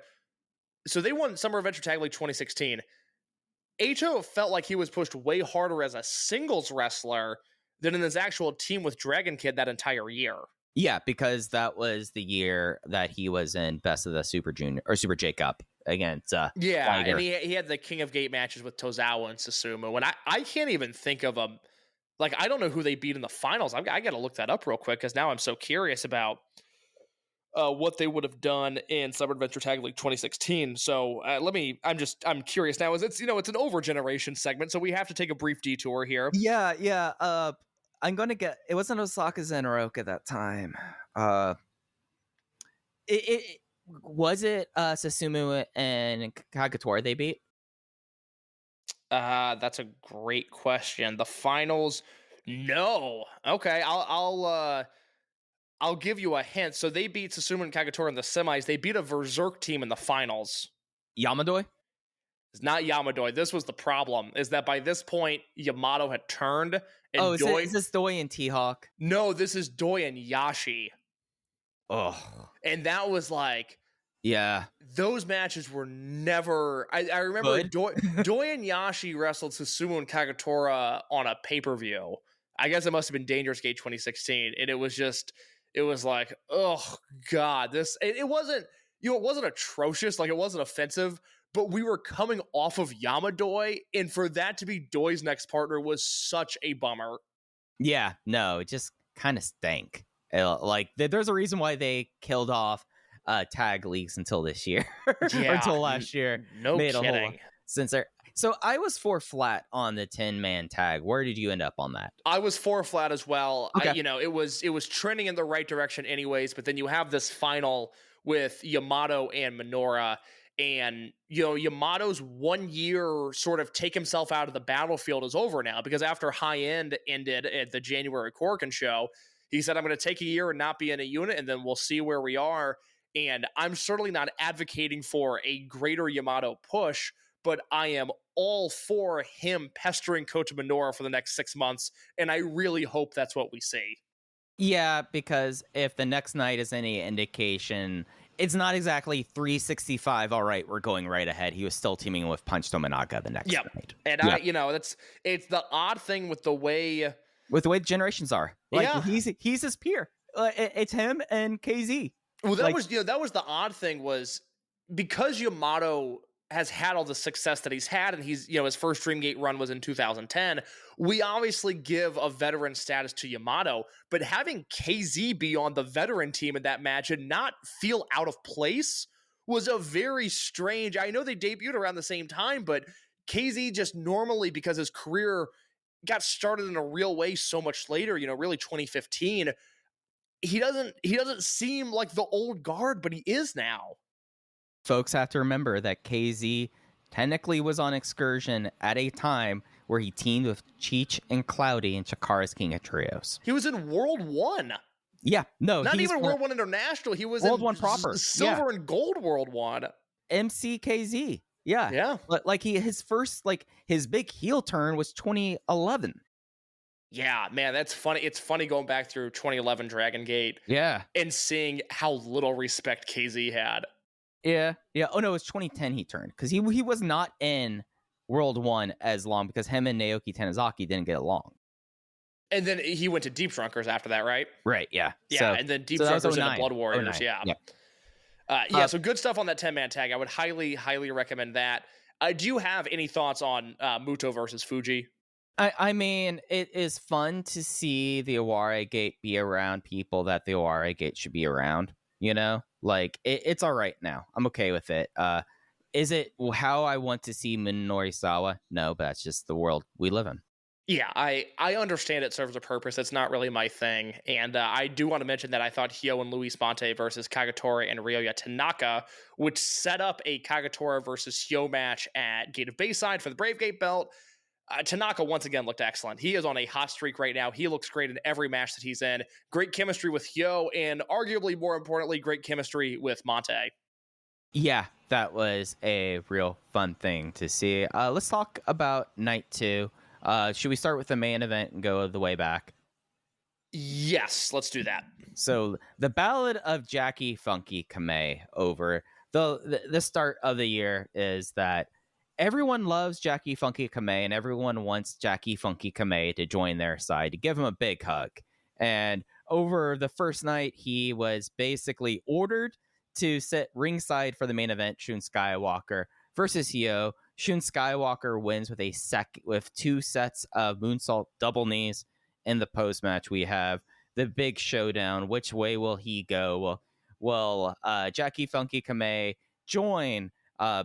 S1: So they won Summer Adventure Tag League 2016. Eito felt like he was pushed way harder as a singles wrestler than in his actual team with Dragon Kid that entire year.
S4: Yeah, because that was the year that he was in Best of the Super Junior or Super J-Cup against Tiger.
S1: And he had the King of Gate matches with Tozawa and Susumu, and I can't even think of them. Like, I don't know who they beat in the finals. I got to look that up real quick because now I'm so curious about what they would have done in Summer Adventure Tag League 2016. So I'm curious now. It's an over generation segment, so we have to take a brief detour here.
S4: Yeah. I'm gonna get. It wasn't Osaka Zenroku at that time. It was it Susumu and Kagetora they beat.
S1: That's a great question. The finals, no. Okay, I'll give you a hint. So they beat Susumu and Kagetora in the semis. They beat a Berserk team in the finals.
S4: Yamadoi?
S1: It's not Yamadoi. This was the problem, is that by this point, Yamato had turned. And
S4: is this Doi and T-Hawk?
S1: No, this is Doi and Yashi.
S4: Oh.
S1: And that was like...
S4: Yeah.
S1: Those matches were never... I remember Doi and Yashi wrestled Susumu and Kagetora on a pay-per-view. I guess it must have been Dangerous Gate 2016. And it was like, oh, God. It wasn't... it wasn't atrocious. Like, it wasn't offensive. But we were coming off of Yamadoi, and for that to be Doi's next partner was such a bummer.
S4: Yeah, no, it just kind of stank. Like, there's a reason why they killed off tag leagues until this year, or until last year.
S1: No kidding.
S4: So I was 4 flat on the 10-man tag. Where did you end up on that?
S1: I was 4 flat as well.
S4: Okay.
S1: It was trending in the right direction anyways, but then you have this final with Yamato and Minoura. And, Yamato's 1 year sort of take himself out of the battlefield is over now, because after High End ended at the January Korkauen show, he said, I'm going to take a year and not be in a unit, and then we'll see where we are. And I'm certainly not advocating for a greater Yamato push, but I am all for him pestering Kota Minoura for the next 6 months. And I really hope that's what we see.
S4: Yeah, because if the next night is any indication, it's not exactly 365. All right, we're going right ahead. He was still teaming with Punch Tominaga the next night.
S1: And it's the odd thing with the way
S4: the generations are. Like, he's his peer. It's him and KZ.
S1: Well, that was the odd thing, was because Yamato has had all the success that he's had, and he's, his first Dreamgate run was in 2010. We obviously give a veteran status to Yamato, but having KZ be on the veteran team in that match and not feel out of place was a very strange. I know they debuted around the same time, but KZ just normally, because his career got started in a real way so much later, really 2015, he doesn't seem like the old guard, but he is now.
S4: Folks have to remember that KZ technically was on excursion at a time where he teamed with Cheech and Cloudy in Chikara's King of Trios.
S1: He was in World 1.
S4: Yeah, no.
S1: Not even World 1 International. He was
S4: World
S1: in
S4: 1 proper.
S1: Silver and Gold World 1.
S4: MCKZ. Yeah.
S1: Yeah.
S4: But his first, his big heel turn was 2011.
S1: Yeah, man, that's funny. It's funny going back through 2011 Dragon Gate
S4: Yeah.
S1: and seeing how little respect KZ had.
S4: Yeah. Yeah. Oh, no, it was 2010 he turned because he was not in World 1 as long because him and Naoki Tanizaki didn't get along.
S1: And then he went to Deep Drunkers after that, right?
S4: Right. Yeah.
S1: Yeah, and then Deep
S4: that was
S1: Drunkers into
S4: 09.
S1: Blood Warriors.
S4: 09.
S1: Yeah.
S4: Yep.
S1: So good stuff on that 10-man tag. I would highly, highly recommend that. Do you have any thoughts on Muto versus Fuji?
S4: I mean, it is fun to see the Aware Gate be around people that the Aware Gate should be around. You know, like it's all right now. I'm okay with it. Is it how I want to see Minoru Sawa? No, but that's just the world we live in.
S1: Yeah, I understand it serves a purpose. It's not really my thing. And I do want to mention that I thought Hyo and Luis Mante versus Kagetora and Ryoya Tanaka, which set up a Kagetora versus Hyo match at Gate of Bayside for the Brave Gate belt. Tanaka once again looked excellent. He is on a hot streak right now. He looks great in every match that he's in. Great chemistry with Hyo, and arguably more importantly, great chemistry with Mante.
S4: Yeah, that was a real fun thing to see. Let's talk about night 2. Should we start with the main event and go the way back?
S1: Yes, let's do that.
S4: So the Ballad of Jacky Funky Kamei over the start of the year is that everyone loves Jacky Funky Kamei and everyone wants Jacky Funky Kamei to join their side, to give him a big hug. And over the first night, he was basically ordered to sit ringside for the main event, Shun Skywalker versus Hyo. Shun Skywalker wins with 2 sets of moonsault double knees. In the post match, we have the big showdown. Which way will he go? Will Jacky Funky Kamei join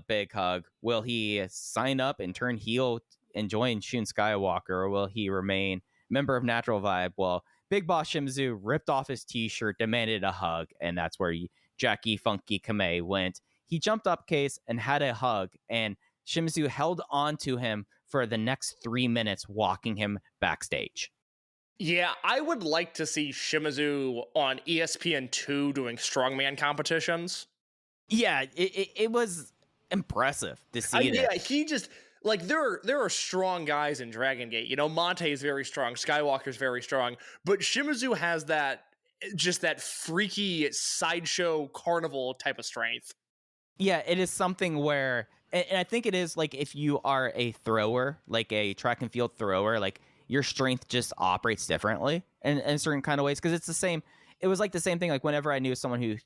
S4: Big Hug? Will he sign up and turn heel and join Shun Skywalker, or will he remain member of Natural Vibe? Well, Big Boss Shimizu ripped off his t-shirt, demanded a hug, and that's where Jacky Funky Kamei went. He jumped up case and had a hug, and Shimizu held on to him for the next 3 minutes, walking him backstage.
S1: Yeah, I would like to see Shimizu on ESPN2 doing strongman competitions.
S4: Yeah, it was impressive to see that.
S1: Yeah, he just, like, there are strong guys in Dragon Gate. You know, Mante is very strong, Skywalker's very strong, but Shimizu has that freaky sideshow carnival type of strength.
S4: Yeah, it is something where, and I think it is like if you are a thrower, like a track and field thrower, like your strength just operates differently in certain kind of ways. Because it's the same. It was like the same thing. Like whenever I knew someone who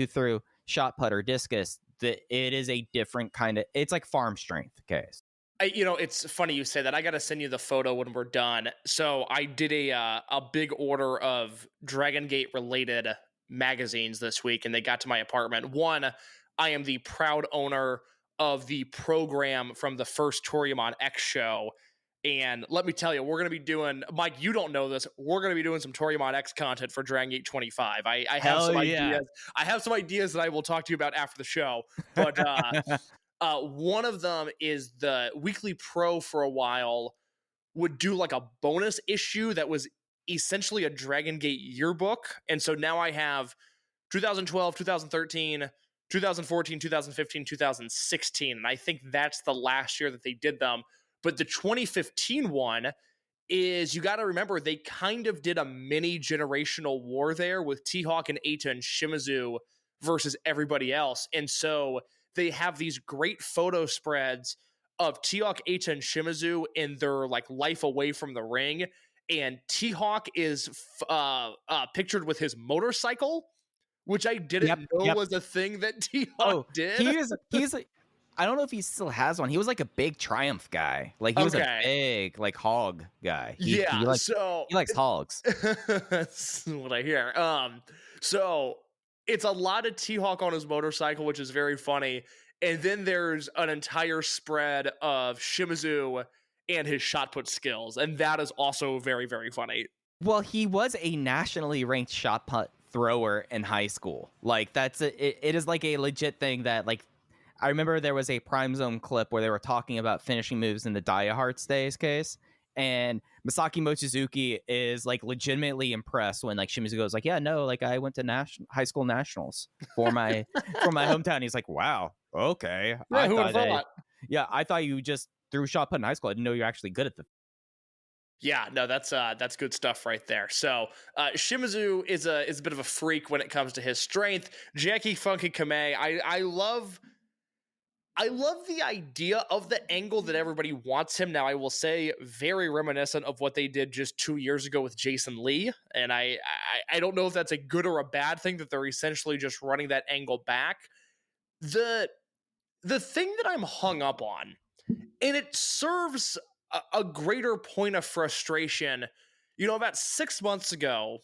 S4: threw shot put or discus, that it is a different kind of. It's like farm strength case.
S1: It's funny you say that. I got to send you the photo when we're done. So I did a big order of Dragon Gate related magazines this week, and they got to my apartment. One, I am the proud owner of the program from the first Toryumon X show. And let me tell you, we're going to be doing, Mike, you don't know this, we're going to be doing some Toryumon X content for Dragon Gate 25. I have some ideas. I have some ideas that I will talk to you about after the show. But one of them is the Weekly Pro for a while would do like a bonus issue that was essentially a Dragon Gate yearbook. And so now I have 2012, 2013, 2014, 2015, 2016. And I think that's the last year that they did them. But the 2015 one is, you got to remember, they kind of did a mini generational war there with T-Hawk and Eita and Shimizu versus everybody else. And so they have these great photo spreads of T-Hawk, Eita, and Shimizu in their like life away from the ring. And T-Hawk is pictured with his motorcycle, which I didn't know was a thing that T-Hawk did.
S4: He's I don't know if he still has one. He was like a big Triumph guy. Like he was a big like hog guy. He likes hogs.
S1: That's what I hear. So it's a lot of T-Hawk on his motorcycle, which is very funny. And then there's an entire spread of Shimizu and his shot put skills, and that is also very, very funny.
S4: Well, he was a nationally ranked shot put thrower in high school. Like it is like a legit thing that like. I remember there was a Prime Zone clip where they were talking about finishing moves in the Dia Hearts days case, and Masaaki Mochizuki is like legitimately impressed when like Shimizu goes like, yeah, no, like I went to high school nationals for my hometown. He's like, wow, okay.
S1: Yeah, who would have thought?
S4: I thought you just threw shot put in high school. I didn't know you're actually good at the
S1: Yeah, no, that's good stuff right there. So Shimizu is a bit of a freak when it comes to his strength. Jacky Funky Kamei, I love the idea of the angle that everybody wants him. Now, I will say, very reminiscent of what they did just 2 years ago with Jason Lee, and I don't know if that's a good or a bad thing that they're essentially just running that angle back. The the thing that I'm hung up on, and it serves a greater point of frustration. About 6 months ago,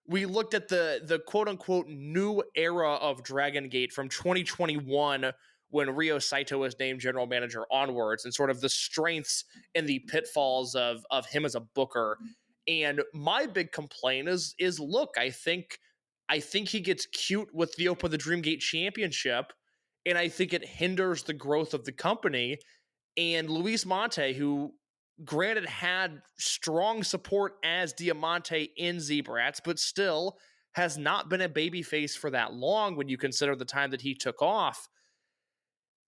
S1: we looked at the quote unquote new era of Dragon Gate from 2021 when Ryo Saito was named general manager onwards, and sort of the strengths and the pitfalls of him as a booker. And my big complaint is look, I think he gets cute with the Open the Dreamgate Championship, and I think it hinders the growth of the company. And Luis Monte, who granted had strong support as Diamante in Z-Brats, but still has not been a babyface for that long when you consider the time that he took off.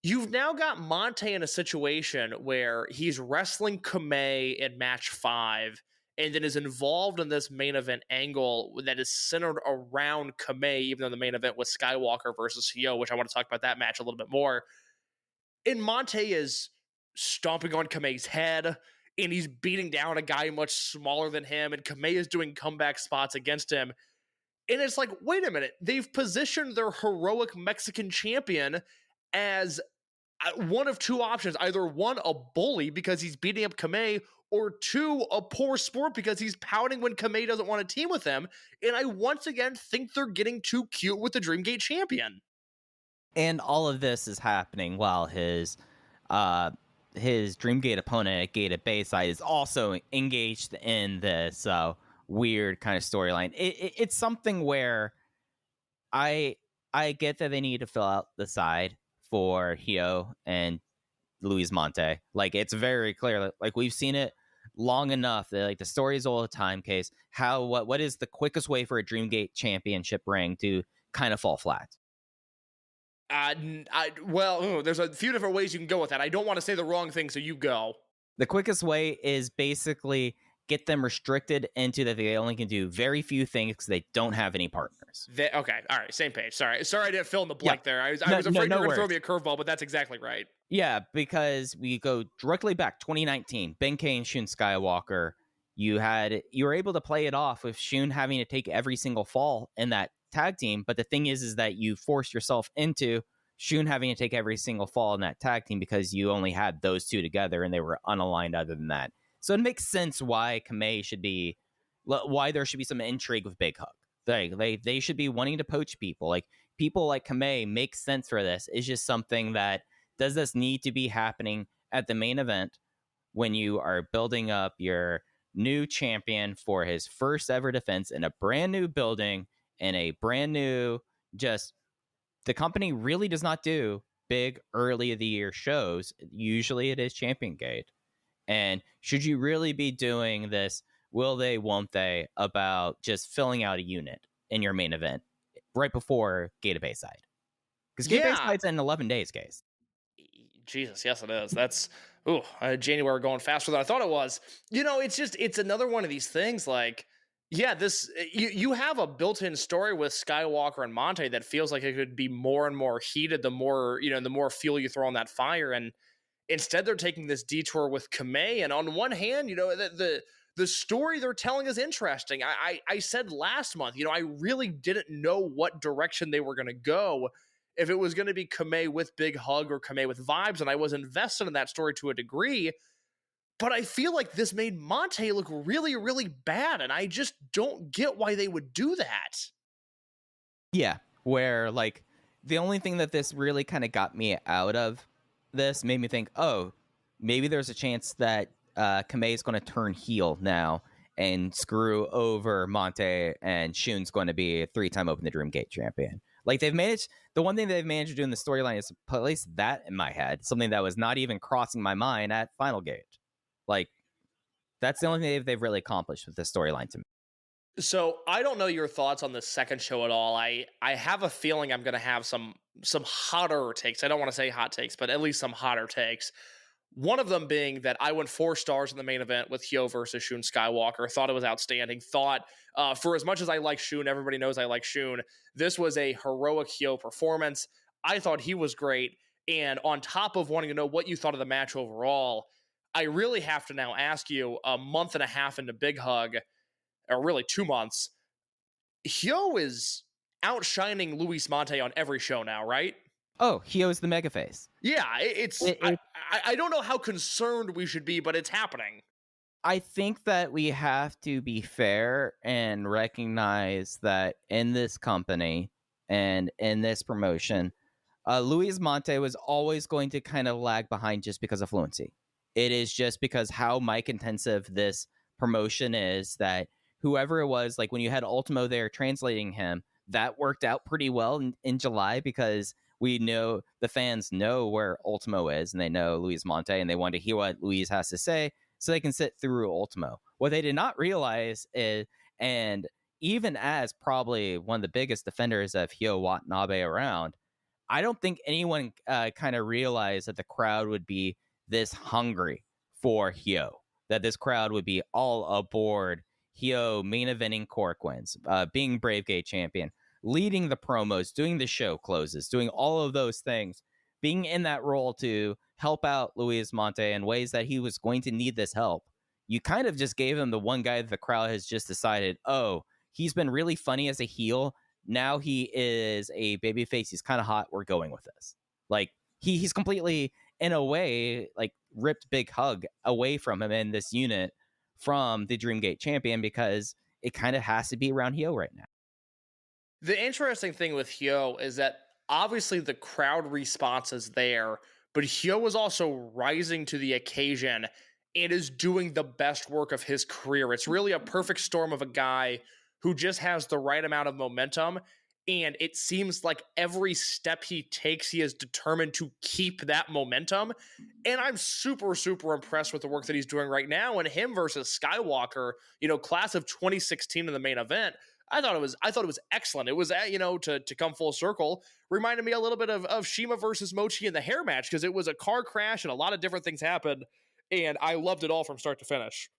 S1: You've now got Monte in a situation where he's wrestling Kamei in match 5 and then is involved in this main event angle that is centered around Kamei, even though the main event was Skywalker versus Hyo, which I want to talk about that match a little bit more. And Monte is stomping on Kamei's head, and he's beating down a guy much smaller than him, and Kamei is doing comeback spots against him. And it's like, wait a minute, they've positioned their heroic Mexican champion as one of two options. Either one, a bully because he's beating up Kamei, or two, a poor sport because he's pouting when Kamei doesn't want to team with him. And I once again think they're getting too cute with the Dreamgate champion.
S4: And all of this is happening while his Dreamgate opponent at Gate at Bayside is also engaged in this weird kind of storyline. It's something where I get that they need to fill out the side for Hyo and Luis Monte. Like, it's very clear. Like, we've seen it long enough that, like, the story is all a time case. What is the quickest way for a Dreamgate championship ring to kind of fall flat?
S1: There's a few different ways you can go with that. I don't want to say the wrong thing, so you go.
S4: The quickest way is basically get them restricted into that they only can do very few things because they don't have any partners.
S1: Okay, all right, same page. Sorry, I didn't fill in the blank there. I was afraid you were going to throw me a curveball, but that's exactly right.
S4: Yeah, because we go directly back 2019, Benkei and Shun Skywalker. You were able to play it off with Shun having to take every single fall in that tag team, but the thing is that you forced yourself into Shun having to take every single fall in that tag team because you only had those two together and they were unaligned other than that. So it makes sense why there should be some intrigue with Big Hug. They should be wanting to poach people. Like, people like Kamei make sense for this. It's just something that, does this need to be happening at the main event when you are building up your new champion for his first ever defense in a brand new building and a brand new, the company really does not do big early of the year shows. Usually it is Champion Gate. And should you really be doing this, will they, won't they, about just filling out a unit in your main event right before Gate of Bayside? Because Gate of Bayside's in 11 days, guys.
S1: Jesus, yes it is. That's January going faster than I thought it was. It's another one of these things. Like, yeah, this you have a built-in story with Skywalker and Monte that feels like it could be more and more heated the more fuel you throw on that fire. And instead, they're taking this detour with Kamei. And on one hand, the story they're telling is interesting. I said last month, I really didn't know what direction they were going to go. If it was going to be Kamei with Big Hug or Kamei with Vibes, and I was invested in that story to a degree. But I feel like this made Monte look really, really bad, and I just don't get why they would do that.
S4: Yeah, where, like, the only thing that this really kind of got me out of this made me think, oh, maybe there's a chance that Kamei is going to turn heel now and screw over Monte, and Shun's going to be a 3-time Open the Dreamgate champion. Like, the one thing they've managed to do in the storyline is to place that in my head, something that was not even crossing my mind at Final Gate. Like, that's the only thing they've really accomplished with this storyline to me.
S1: So I don't know your thoughts on the second show at all. I have a feeling I'm going to have some hotter takes. I don't want to say hot takes, but at least some hotter takes. One of them being that I went 4 stars in the main event with Hyo versus Shun Skywalker. Thought it was outstanding. Thought, for as much as I like Shun, everybody knows I like Shun, this was a heroic Hyo performance. I thought he was great. And on top of wanting to know what you thought of the match overall, I really have to now ask you, a month and a half into Big Hug, or really 2 months, Hyo is outshining Luis Mante on every show now, right?
S4: Oh, Hyo's the mega face.
S1: Yeah, it's. I don't know how concerned we should be, but it's happening.
S4: I think that we have to be fair and recognize that in this company and in this promotion, Luis Mante was always going to kind of lag behind just because of fluency. It is just because how mic intensive this promotion is that whoever it was, like when you had Ultimo there translating him, that worked out pretty well in July because we know the fans know where Ultimo is and they know Luis Mante and they want to hear what Luis has to say so they can sit through Ultimo. What they did not realize is, and even as probably one of the biggest defenders of Hyo Watanabe around, I don't think anyone kind of realized that the crowd would be this hungry for Hyo, that this crowd would be all aboard Hyo main eventing Cork wins, being Bravegate champion, leading the promos, doing the show closes, doing all of those things, being in that role to help out Luis Mante in ways that he was going to need this help. You kind of just gave him the one guy that the crowd has just decided, oh, he's been really funny as a heel. Now he is a babyface. He's kind of hot. We're going with this. Like he's completely, in a way, like ripped Big Hug away from him in this unit from the Dreamgate champion because it kind of has to be around Hyo right now.
S1: The interesting thing with Hyo is that obviously the crowd response is there, but Hyo is also rising to the occasion and is doing the best work of his career. It's really a perfect storm of a guy who just has the right amount of momentum, and it seems like every step he takes, he is determined to keep that momentum. And I'm super, super impressed with the work that he's doing right now. And him versus Skywalker, class of 2016 in the main event, I thought it was excellent. It was, to come full circle, reminded me a little bit of Shima versus Mochi in the hair match, because it was a car crash and a lot of different things happened, and I loved it all from start to finish.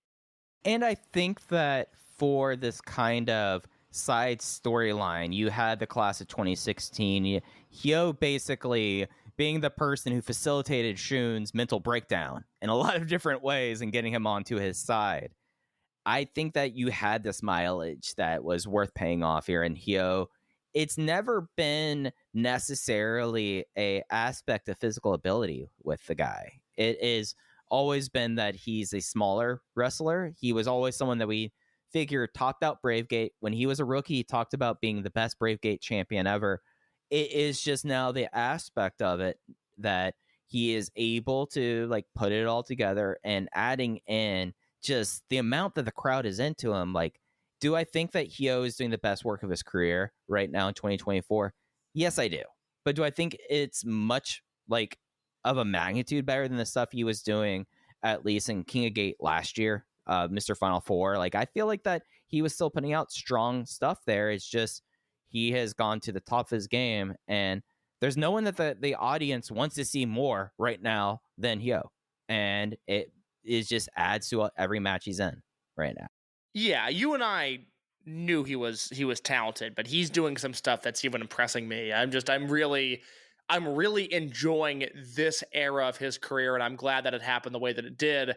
S4: And I think that for this kind of side storyline, you had the class of 2016, Hyo basically being the person who facilitated Shun's mental breakdown in a lot of different ways and getting him onto his side. I think that you had this mileage that was worth paying off here. And Hyo, it's never been necessarily a aspect of physical ability with the guy. It is always been that he's a smaller wrestler. He was always someone that we figured topped out Bravegate. When he was a rookie, he talked about being the best Bravegate champion ever. It is just now the aspect of it that he is able to like put it all together and adding in just the amount that the crowd is into him. Like, do I think that Hyo is doing the best work of his career right now in 2024? Yes, I do. But do I think it's much like of a magnitude better than the stuff he was doing at least in King of Gate last year, Mr. Final Four? Like, I feel like that he was still putting out strong stuff there. It's just he has gone to the top of his game, and there's no one that the audience wants to see more right now than Hyo. And it just adds to every match he's in right now.
S1: Yeah, you and I knew he was talented, but he's doing some stuff that's even impressing me. I'm really enjoying this era of his career, and I'm glad that it happened the way that it did.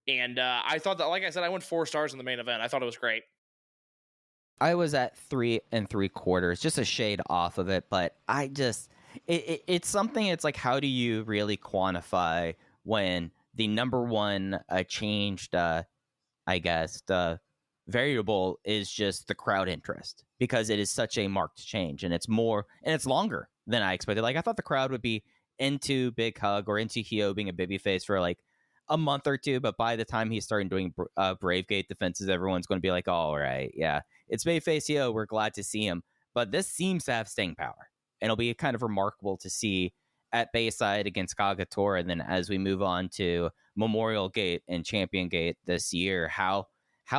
S1: And I thought that, like I said, I went 4 stars in the main event. I thought it was great.
S4: I was at 3 3/4, just a shade off of it, but I just it's something. It's like, how do you really quantify when the number one changed, I guess, the variable is just the crowd interest, because it is such a marked change, and it's more and it's longer than I expected. Like, I thought the crowd would be into Big Hug or into Hyo being a babyface for like a month or two, but by the time he's starting doing Bravegate defenses, everyone's going to be like, oh, all right, yeah, it's babyface Hyo, we're glad to see him. But this seems to have staying power, and it'll be kind of remarkable to see at Bayside against Kagatora, and then as we move on to Memorial Gate and Champion Gate this year, how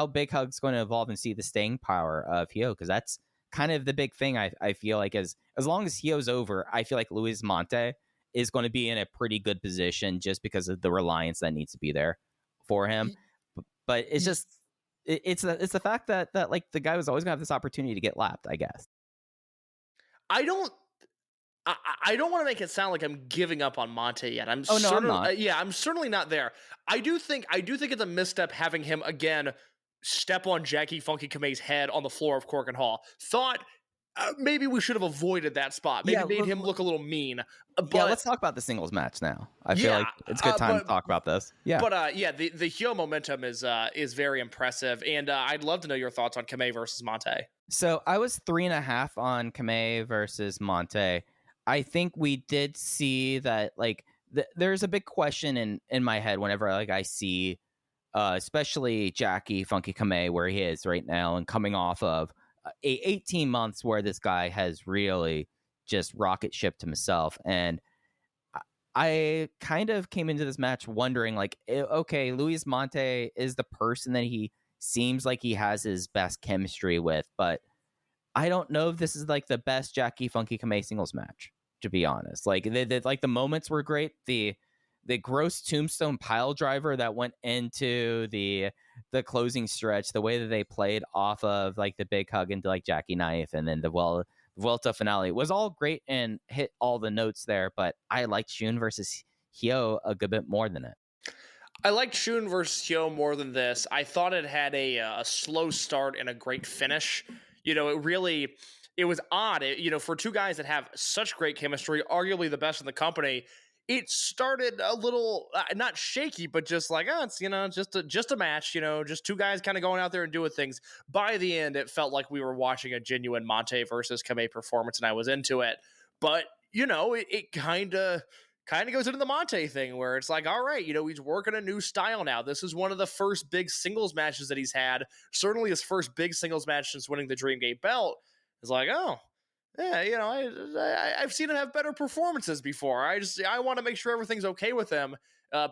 S4: Big Hug's going to evolve and see the staying power of Hyo, because that's kind of the big thing. I feel like as long as Hyo's over, I feel like Luis Mante is going to be in a pretty good position just because of the reliance that needs to be there for him. But it's just it's the fact that like the guy was always gonna have this opportunity to get lapped, I guess.
S1: I don't want to make it sound like I'm giving up on Monte yet. I'm
S4: not.
S1: I'm certainly not there. I do think it's a misstep having him again step on Jacky Funky Kamei's head on the floor of Korkauen Hall. Thought maybe we should have avoided that spot. Maybe made him look a little mean. But
S4: let's talk about the singles match now. I feel like it's a good time to talk about this. Yeah.
S1: But the heel momentum is very impressive, and I'd love to know your thoughts on Kamei versus Monte.
S4: So I was 3.5 on Kamei versus Monte. I think we did see that like there's a big question in my head whenever like I see especially Jacky Funky Kamei where he is right now and coming off of 18 months where this guy has really just rocket shipped himself. And I kind of came into this match wondering like, okay, Luis Monte is the person that he seems like he has his best chemistry with, but I don't know if this is like the best Jacky Funky Kamei singles match, to be honest. Like the moments were great. The gross tombstone pile driver that went into the closing stretch, the way that they played off of like the big hug into like Jackie Knife and then the Vuelta finale was all great and hit all the notes there. But I liked Shun versus Hyo a good bit more than it.
S1: I liked Shun versus Hyo more than this. I thought it had a slow start and a great finish. You know, it was odd. For two guys that have such great chemistry, arguably the best in the company, it started a little not shaky, but just like, it's just a match, just two guys kind of going out there and doing things. By the end, it felt like we were watching a genuine Monte versus Kamei performance, and I was into it. But it kind of goes into the Monte thing where it's like, all right, he's working a new style now. This is one of the first big singles matches that he's had. Certainly his first big singles match since winning the Dreamgate belt. It's like, oh, yeah, I've seen him have better performances before. I want to make sure everything's okay with him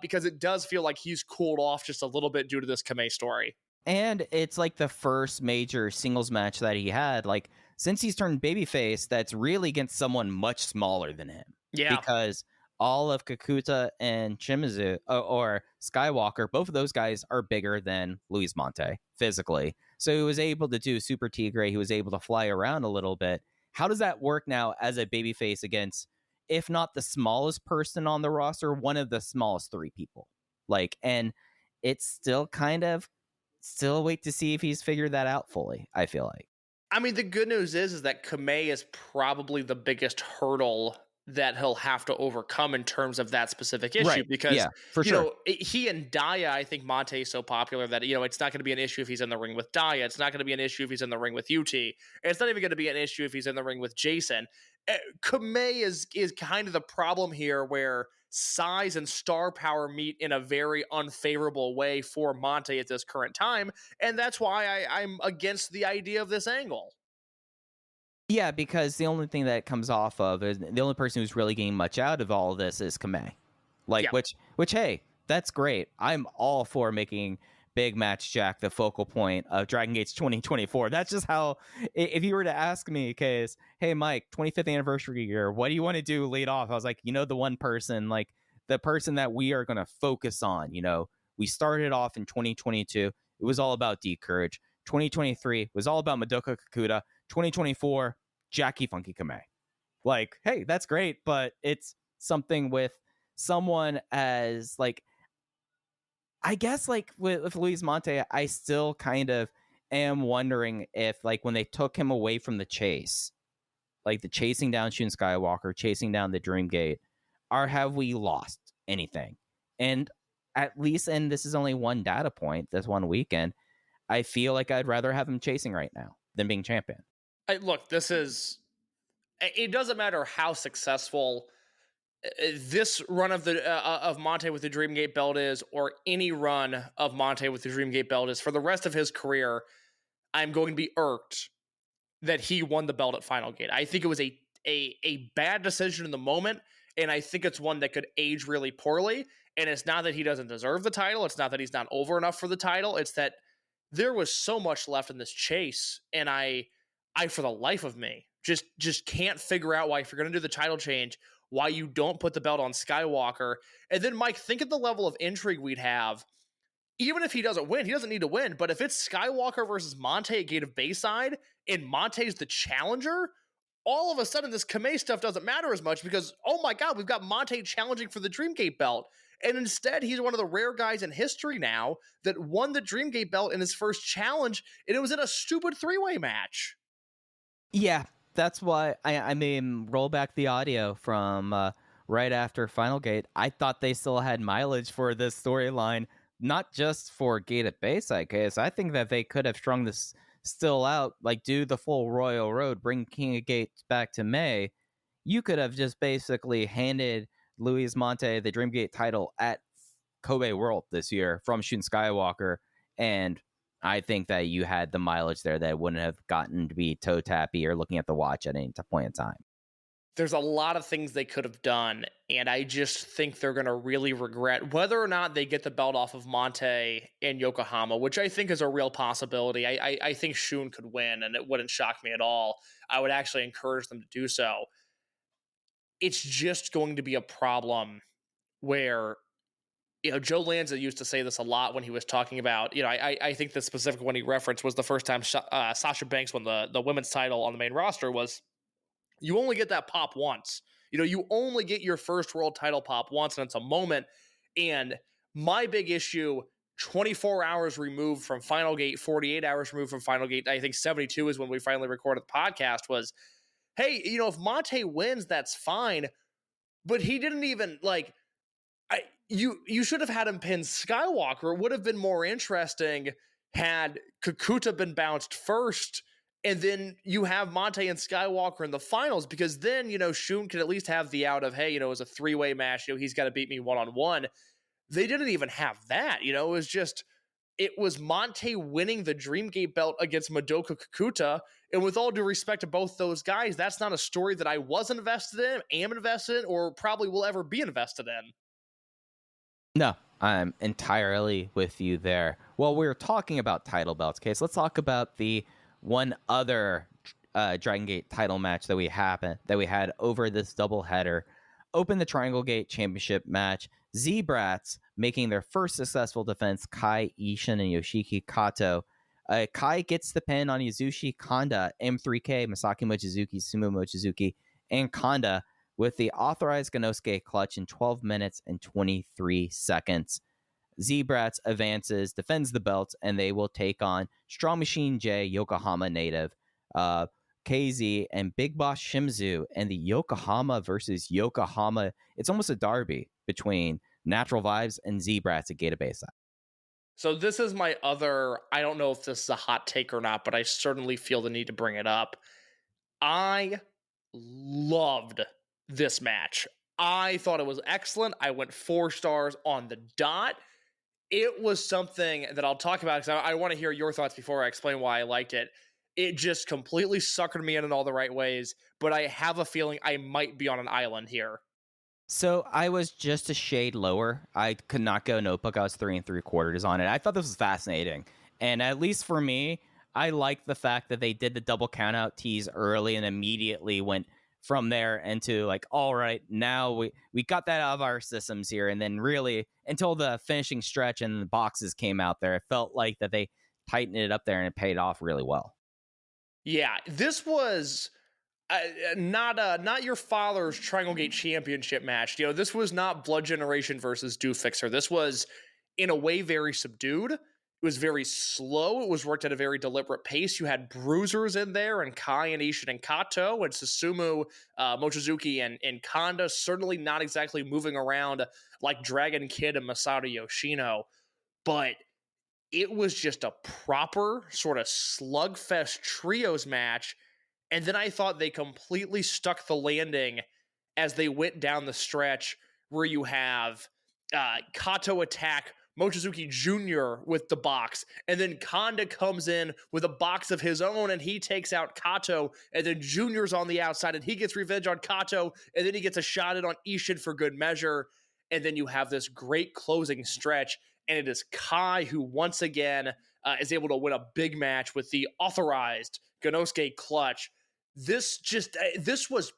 S1: because it does feel like he's cooled off just a little bit due to this Kamei story.
S4: And it's like the first major singles match that he had, like since he's turned babyface, that's really against someone much smaller than him.
S1: Yeah,
S4: because all of Kakuta and Shimizu or Skywalker, both of those guys are bigger than Luis Monte physically. So he was able to do Super Tigre. He was able to fly around a little bit. How does that work now as a babyface against, if not the smallest person on the roster, one of the smallest three people? Like, and it's still wait to see if he's figured that out fully, I feel like.
S1: I mean, the good news is that Kamei is probably the biggest hurdle that he'll have to overcome in terms of that specific issue.
S4: Right.
S1: Because,
S4: for sure.
S1: He and Daya, I think Monte is so popular that, it's not going to be an issue if he's in the ring with Daya. It's not going to be an issue if he's in the ring with UT. It's not even going to be an issue if he's in the ring with Jason. Kamei is kind of the problem here where size and star power meet in a very unfavorable way for Monte at this current time. And that's why I'm against the idea of this angle.
S4: Yeah, because the only thing that comes off of is the only person who's really getting much out of all of this is Kamei. Which, hey, that's great. I'm all for making Big Match Jack the focal point of Dragongate's 2024. That's just how, if you were to ask me, Case, hey, Mike, 25th anniversary year, what do you want to do lead off? I was like, the one person, like the person that we are going to focus on. We started off in 2022. It was all about D-Courage. 2023 was all about Madoka Kakuta. 2024, Jacky Funky Kamei. Like, hey, that's great, but it's something with someone as, like, I guess, like, with Luis Monte, I still kind of am wondering if, like, when they took him away from the chase, like the chasing down Shun Skywalker, chasing down the Dreamgate, have we lost anything? And at least, and this is only one data point, this one weekend, I feel like I'd rather have him chasing right now than being champion.
S1: Look, it doesn't matter how successful this run of Monte with the Dreamgate belt is, or any run of Monte with the Dreamgate belt is, for the rest of his career, I'm going to be irked that he won the belt at Final Gate. I think it was a bad decision in the moment, and I think it's one that could age really poorly. And it's not that he doesn't deserve the title. It's not that he's not over enough for the title. It's that there was so much left in this chase, and I for the life of me just can't figure out why, if you're going to do the title change, why you don't put the belt on Skywalker. And then, Mike, think of the level of intrigue we'd have. Even if he doesn't win, he doesn't need to win. But if it's Skywalker versus Monte at Gate of Bayside, and Monte's the challenger, all of a sudden this Kamei stuff doesn't matter as much because, oh my God, we've got Monte challenging for the Dreamgate belt. And instead, he's one of the rare guys in history now that won the Dreamgate belt in his first challenge, and it was in a stupid three-way match.
S4: Yeah, that's why I mean, roll back the audio from right after Final Gate. I thought they still had mileage for this storyline, not just for Gate at Bayside case. I think that they could have strung this still out, like do the full Royal Road, bring King of Gates back to May. You could have just basically handed Luis Monte the Dreamgate title at Kobe World this year from Shun Skywalker, and I think that you had the mileage there that wouldn't have gotten to be toe tappy or looking at the watch at any point in time.
S1: There's a lot of things they could have done, and I just think they're going to really regret whether or not they get the belt off of Monte in Yokohama, which I think is a real possibility. I think Shun could win, and it wouldn't shock me at all. I would actually encourage them to do so. It's just going to be a problem where, Joe Lanza used to say this a lot when he was talking about, I think the specific one he referenced was the first time Sasha Banks won the women's title on the main roster was, you only get that pop once. You only get your first world title pop once, and it's a moment. And my big issue, 24 hours removed from Final Gate, 48 hours removed from Final Gate, I think 72 is when we finally recorded the podcast, was, hey, if Monte wins, that's fine. But he didn't even, you should have had him pin Skywalker. It would have been more interesting had Kakuta been bounced first, and then you have Monte and Skywalker in the finals, because then, Shun could at least have the out of, hey, it was a three-way match. He's got to beat me one-on-one. They didn't even have that. It was Monte winning the Dreamgate belt against Madoka Kakuta. And with all due respect to both those guys, that's not a story that I was invested in, am invested in, or probably will ever be invested in.
S4: No, I'm entirely with you there. Well, we were talking about title belts, okay? So let's talk about the one other Dragon Gate title match that we had over this doubleheader. Open the Triangle Gate Championship match. Z-Brats making their first successful defense, Kai, Ishin, and Yoshiki Kato. Kai gets the pin on Yasushi Kanda, M3K, Masaaki Mochizuki, Sumo Mochizuki, and Kanda with the authorized Ganosuke clutch in 12 minutes and 23 seconds. Z-Brats advances, defends the belt, and they will take on Strong Machine J, Yokohama native, KZ, and Big Boss Shimizu, and the Yokohama versus Yokohama. It's almost a derby between Natural Vibes and Z-Brats at Gate of Bayside.
S1: So this is my other, I don't know if this is a hot take or not, but I certainly feel the need to bring it up. I loved this match. I thought it was excellent. I went 4 stars on the dot. It was something that I'll talk about because I want to hear your thoughts before I explain why I liked it. It just completely suckered me in all the right ways, but I have a feeling I might be on an island here.
S4: So I was just a shade lower. I could not go notebook. I was 3 3/4 on it. I thought this was fascinating. And at least for me, I liked the fact that they did the double countout tease early and immediately went from there into like, all right, now we got that out of our systems here. And then really until the finishing stretch and the boxes came out there, it felt like that they tightened it up there and it paid off really well.
S1: Yeah, this was not your father's Triangle Gate Championship match. This was not Blood Generation versus Do Fixer. This was, in a way, very subdued. It was very slow. It was worked at a very deliberate pace. You had bruisers in there, and Kai and Ishin and Kato, and Susumu, Mochizuki, and Kanda, certainly not exactly moving around like Dragon Kid and Masato Yoshino, but it was just a proper sort of slugfest trios match. And then I thought they completely stuck the landing as they went down the stretch, where you have Kato attack Mochizuki Jr. with the box, and then Kanda comes in with a box of his own, and he takes out Kato, and then Junior's on the outside, and he gets revenge on Kato, and then he gets a shot in on Ishin for good measure, and then you have this great closing stretch, and it is Kai who once again is able to win a big match with the authorized Ganosuke clutch. This was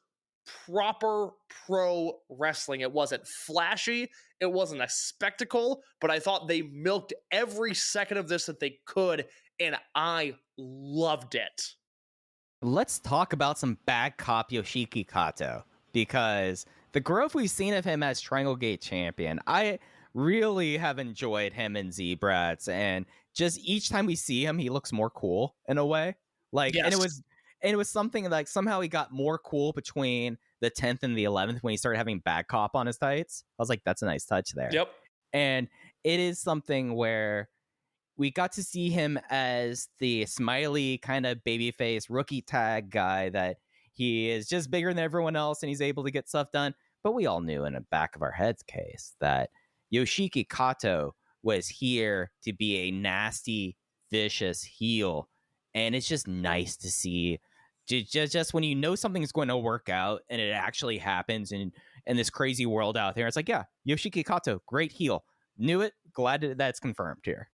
S1: proper pro wrestling. It wasn't flashy, it wasn't a spectacle, but I thought they milked every second of this that they could, and I loved it.
S4: Let's talk about some bad cop Yoshiki Kato, because the growth we've seen of him as Dragongate champion, I really have enjoyed him in Z-Brats, and just each time we see him, he looks more cool in a way. Like,
S1: Yes.
S4: and it was something like somehow he got more cool between the 10th and the 11th when he started having bad cop on his tights. I was like, that's a nice touch there.
S1: Yep.
S4: And it is something where we got to see him as the smiley kind of babyface rookie tag guy that he is just bigger than everyone else and he's able to get stuff done. But we all knew in the back of our heads case that Yoshiki Kato was here to be a nasty, vicious heel. And it's just nice to see just when you know something's going to work out and it actually happens in this crazy world out there. It's like, yeah, Yoshiki Kato, great heel. Knew it. Glad that's confirmed here.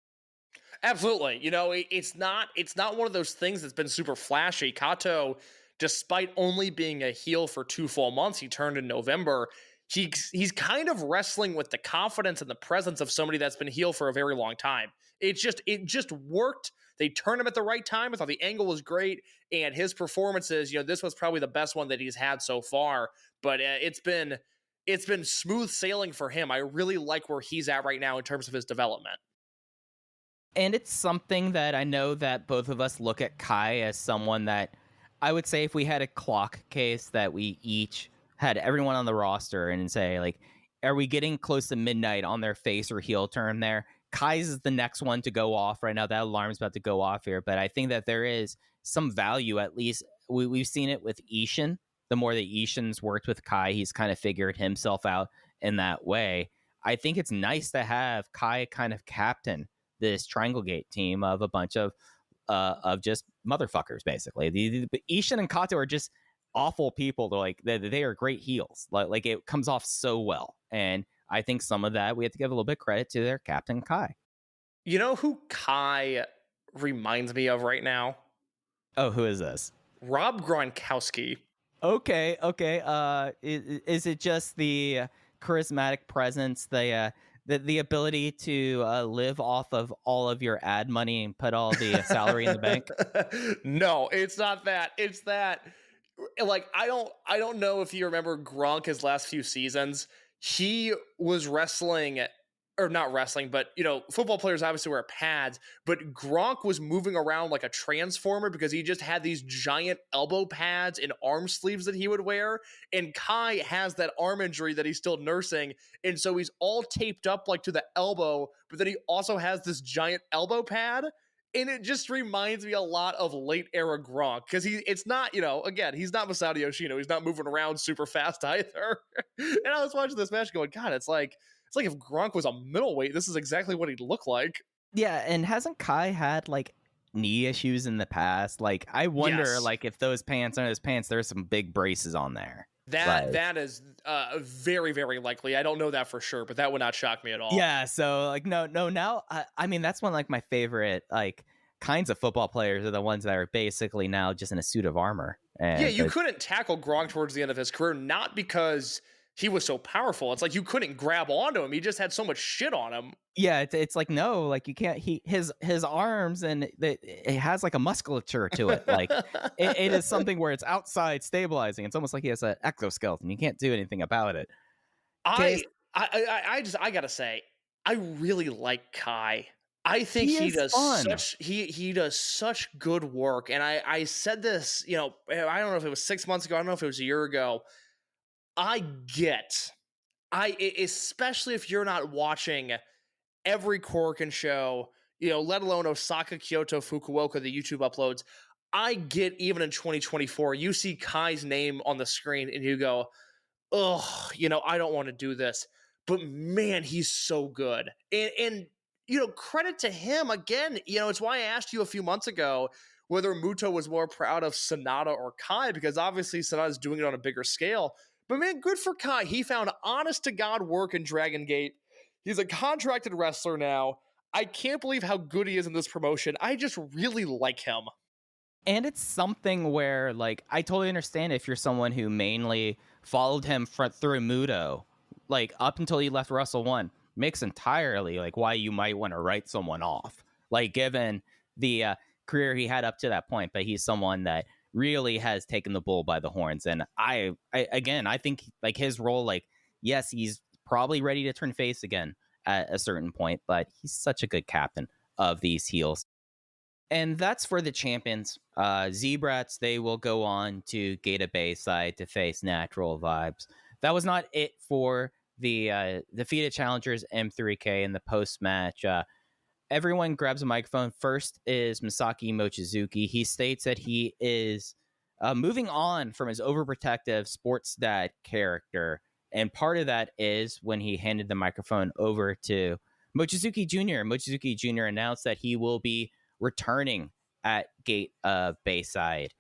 S1: Absolutely. You know, it's not one of those things that's been super flashy. Kato, despite only being a heel for 2 full months, he turned in November. He's kind of wrestling with the confidence and the presence of somebody that's been heel for a very long time. It just worked. They turned him at the right time. I thought the angle was great, and his performances, you know, this was probably the best one that he's had so far. But it's been smooth sailing for him. I really like where he's at right now in terms of his development.
S4: And it's something that I know that both of us look at Kai as someone that I would say if we had a clock case that we each had everyone on the roster and say, like, are we getting close to midnight on their face or heel turn there? Kai's is the next one to go off right now. That alarm's about to go off here. But I think that there is some value, at least. We've seen it with Ishin. The more that Ishin's worked with Kai, he's kind of figured himself out in that way. I think it's nice to have Kai kind of captain this Dragongate team of a bunch of just motherfuckers, basically. The Ishin and Kato are just awful people. They are great heels. Like it comes off so well. And I think some of that we have to give a little bit of credit to their captain Kai.
S1: You know who Kai reminds me of right now?
S4: Oh, who is this?
S1: Rob Gronkowski.
S4: Okay. Is it just the charismatic presence, the ability to live off of all of your ad money and put all the salary in the bank?
S1: No, it's not that. It's that, like, I don't know if you remember Gronk his last few seasons. He was wrestling, or not wrestling, but, you know, football players obviously wear pads, but Gronk was moving around like a transformer because he just had these giant elbow pads and arm sleeves that he would wear. And Kai has that arm injury that he's still nursing. And so he's all taped up like to the elbow, but then he also has this giant elbow pad. And it just reminds me a lot of late era Gronk because it's not, you know, again, he's not Masato Yoshino. He's not moving around super fast either. And I was watching this match going, God, it's like if Gronk was a middleweight, this is exactly what he'd look like.
S4: Yeah, and hasn't Kai had like knee issues in the past? Like, I wonder,
S1: Yes.
S4: like, if those pants under his pants, there's some big braces on there.
S1: That is very, very likely. I don't know that for sure, but that would not shock me at all.
S4: Yeah, so like no. Now, I mean, that's one of like my favorite like kinds of football players are the ones that are basically now just in a suit of armor. And
S1: yeah, you couldn't tackle Gronk towards the end of his career, not because he was so powerful. It's like you couldn't grab onto him. He just had so much shit on him.
S4: Yeah, it's like no, like you can't. His arms and it has like a musculature to it. Like it is something where it's outside stabilizing. It's almost like he has an exoskeleton. You can't do anything about it.
S1: I gotta say, I really like Kai. I think he does
S4: fun.
S1: he does such good work. And I said this, you know, I don't know if it was 6 months ago. I don't know if it was a year ago. Especially if you're not watching every Korkauen show, you know, let alone Osaka, Kyoto, Fukuoka, the YouTube uploads. I get even in 2024, you see Kai's name on the screen and you go, ugh, you know, I don't want to do this. But man, he's so good. And you know, credit to him again. You know, it's why I asked you a few months ago whether Muto was more proud of Sonata or Kai, because obviously Sonata's doing it on a bigger scale. But man, good for Kai. He found honest to God work in Dragongate. He's a contracted wrestler now. I can't believe how good he is in this promotion. I just really like him.
S4: And it's something where, like, I totally understand if you're someone who mainly followed him through Muto, like, up until he left Wrestle 1, makes entirely, like, why you might want to write someone off. Like, given the career he had up to that point, but he's someone that really has taken the bull by the horns. And I think, like, his role, like, yes, he's probably ready to turn face again at a certain point, but he's such a good captain of these heels. And that's for the champions. Zebrats, they will go on to Gate of Bayside to face Natural Vibes. That was not it for the defeated challengers M3K in the post match. Everyone grabs a microphone. First is Masaaki Mochizuki. He states that he is moving on from his overprotective sports dad character. And part of that is when he handed the microphone over to Mochizuki Jr. Mochizuki Jr. announced that he will be returning at Gate of Bayside.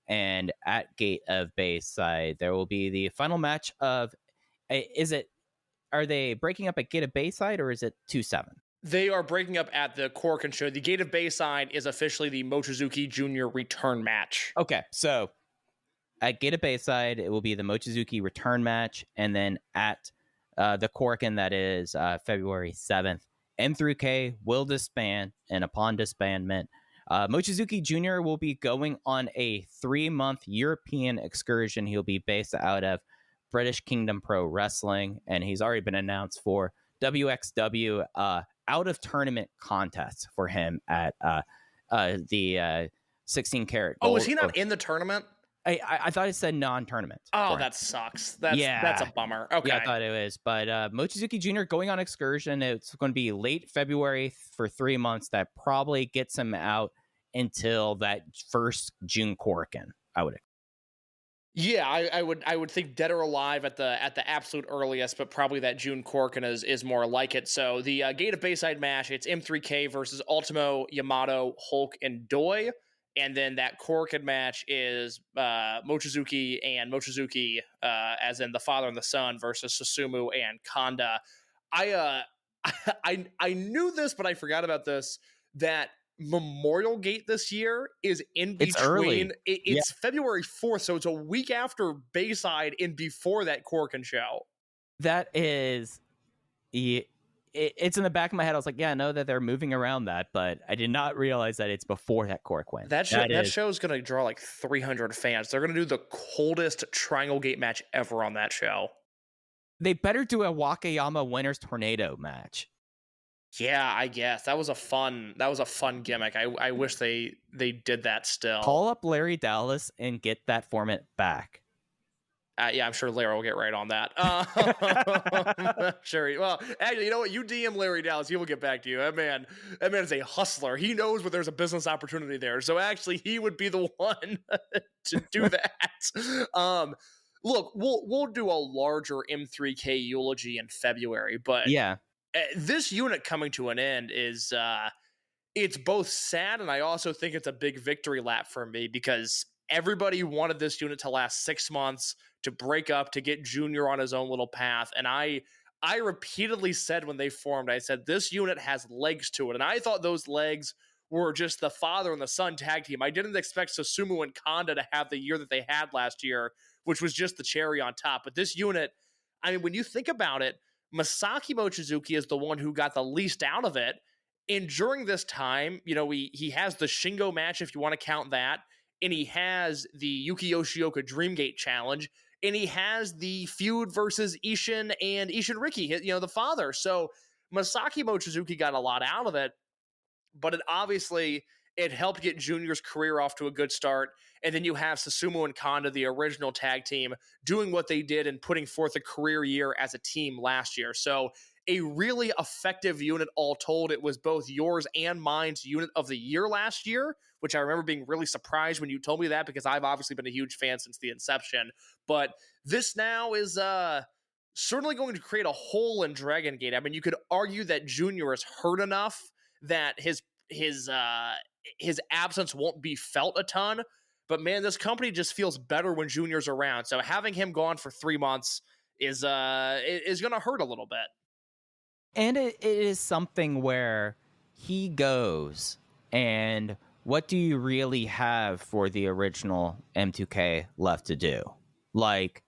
S4: And at Gate of Bayside, there will be the final match of... Are they breaking up at Gate of Bayside, or is it 2-7?
S1: They are breaking up at the Korkauen show. The Gate of Bayside is officially the Mochizuki Jr. return match.
S4: Okay, so at Gate of Bayside, it will be the Mochizuki return match, and then at the Korkauen, that is February 7th, M3K will disband, and upon disbandment, Mochizuki Jr. will be going on a 3-month European excursion. He'll be based out of British Kingdom Pro Wrestling, and he's already been announced for WXW out-of-tournament contest for him at the 16 karat gold.
S1: Oh, is he not in the tournament?
S4: I thought it said non-tournament.
S1: Oh, that sucks. That's a bummer. Okay.
S4: Yeah, I thought it was. But Mochizuki Jr. going on excursion, it's going to be late February for 3 months. That probably gets him out until that first June Korkauen, I would.
S1: Yeah, I would think dead or alive at the absolute earliest, but probably that June Korkauen is more like it. So the Gate of Bayside match, it's M3K versus Ultimo, Yamato, Hulk, and Doi. And then that Korkauen match is Mochizuki and Mochizuki, as in the father and the son, versus Susumu and Kanda. I knew this, but I forgot about this, that Memorial Gate this year is in between.
S4: It's early.
S1: It's February 4th, so it's a week after Bayside and before that Korkauen show.
S4: That is... It's in the back of my head. I was like, yeah, I know that they're moving around that, but I did not realize that it's before that Korkauen.
S1: That show is going to draw like 300 fans. They're going to do the coldest Triangle Gate match ever on that show.
S4: They better do a Wakayama Winners Tornado match.
S1: Yeah, I guess that was a fun gimmick. I wish they did that still.
S4: Call up Larry Dallas and get that format back.
S1: Yeah, I'm sure Larry will get right on that. Sure. Well, actually, you know what? You DM Larry Dallas, he will get back to you. That man is a hustler. He knows when there's a business opportunity there. So actually, he would be the one to do that. Look, we'll do a larger M3K eulogy in February, but
S4: yeah,
S1: this unit coming to an end is it's both sad, and I also think it's a big victory lap for me, because everybody wanted this unit to last 6 months, to break up, to get Junior on his own little path. And I repeatedly said when they formed, I said, this unit has legs to it. And I thought those legs were just the father and the son tag team. I didn't expect Susumu and Kanda to have the year that they had last year, which was just the cherry on top. But this unit, I mean, when you think about it, Masaaki Mochizuki is the one who got the least out of it. And during this time, you know, he has the Shingo match, if you want to count that. And he has the Yuki Yoshioka Dreamgate challenge. And he has the feud versus Ishin and Ishin Riki, you know, the father. So Masaaki Mochizuki got a lot out of it, but it helped get Junior's career off to a good start. And then you have Susumu and Kanda, the original tag team, doing what they did and putting forth a career year as a team last year. So a really effective unit all told. It was both yours and mine's unit of the year last year, which I remember being really surprised when you told me that, because I've obviously been a huge fan since the inception. But this now is certainly going to create a hole in Dragongate. I mean, you could argue that Junior is hurt enough that his absence won't be felt a ton. But man, this company just feels better when Junior's around. So having him gone for 3 months is going to hurt a little bit. And
S4: it is something where he goes, and what do you really have for the original M2K left to do? Like,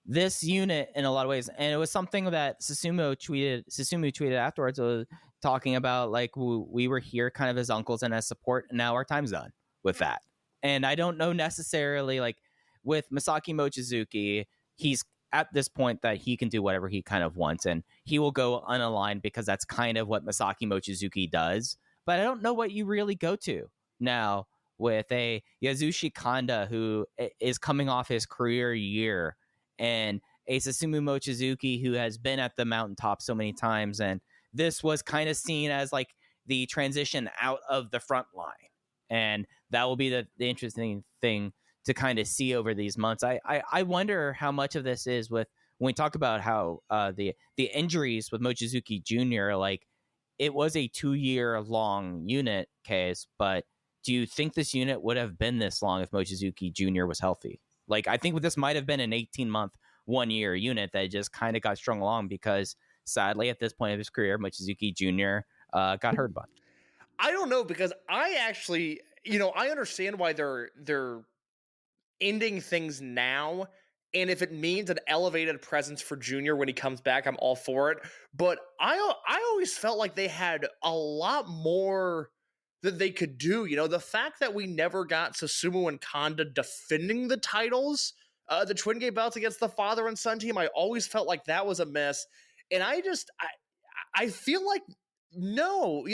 S4: this unit in a lot of ways, and it was something that Susumu tweeted afterwards, talking about, like, we were here kind of as uncles and as support, and now our time's done with that. And I don't know necessarily, like, with Masaaki Mochizuki, he's at this point that he can do whatever he kind of wants, and he will go unaligned because that's kind of what Masaaki Mochizuki does. But I don't know what you really go to now with a Yasushi Kanda who is coming off his career year, and a Susumu Mochizuki who has been at the mountaintop so many times. And this was kind of seen as like the transition out of the front line. And that will be the interesting thing to kind of see over these months. I wonder how much of this is with, when we talk about how the injuries with Mochizuki Jr., like, it was a 2-year long unit case, but do you think this unit would have been this long if Mochizuki Jr. was healthy? Like, I think this might have been an 18-month, 1-year unit that just kind of got strung along because, sadly, at this point of his career, Mochizuki Jr. Got hurt a bunch.
S1: I don't know, because I actually, I understand why they're ending things now, and if it means an elevated presence for Junior when he comes back, I'm all for it. But I always felt like they had a lot more that they could do. The fact that we never got Susumu and Kanda defending the titles, the Twin Gate belts against the father and son team, I always felt like that was a miss. And I feel like, no,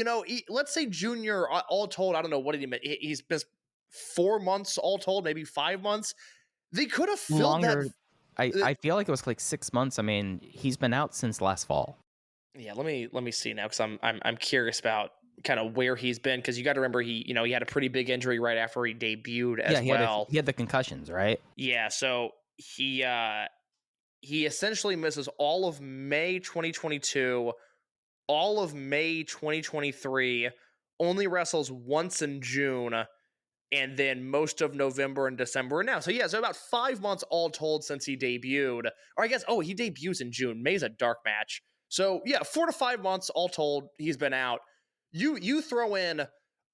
S1: let's say Junior, all told, I don't know what he's missed 4 months all told, maybe 5 months. They could have filled
S4: longer.
S1: That.
S4: I feel like it was like 6 months. I mean, he's been out since last fall.
S1: Yeah, let me see now, because I'm curious about kind of where he's been, because you got to remember he had a pretty big injury right after he debuted as well.
S4: He had the concussions, right?
S1: Yeah, so he essentially misses all of May 2022, all of May 2023, only wrestles once in June, and then most of November and December now. So so about 5 months all told since he debuted. Or I guess, he debuts in June. May's a dark match. So 4 to 5 months all told he's been out. You throw in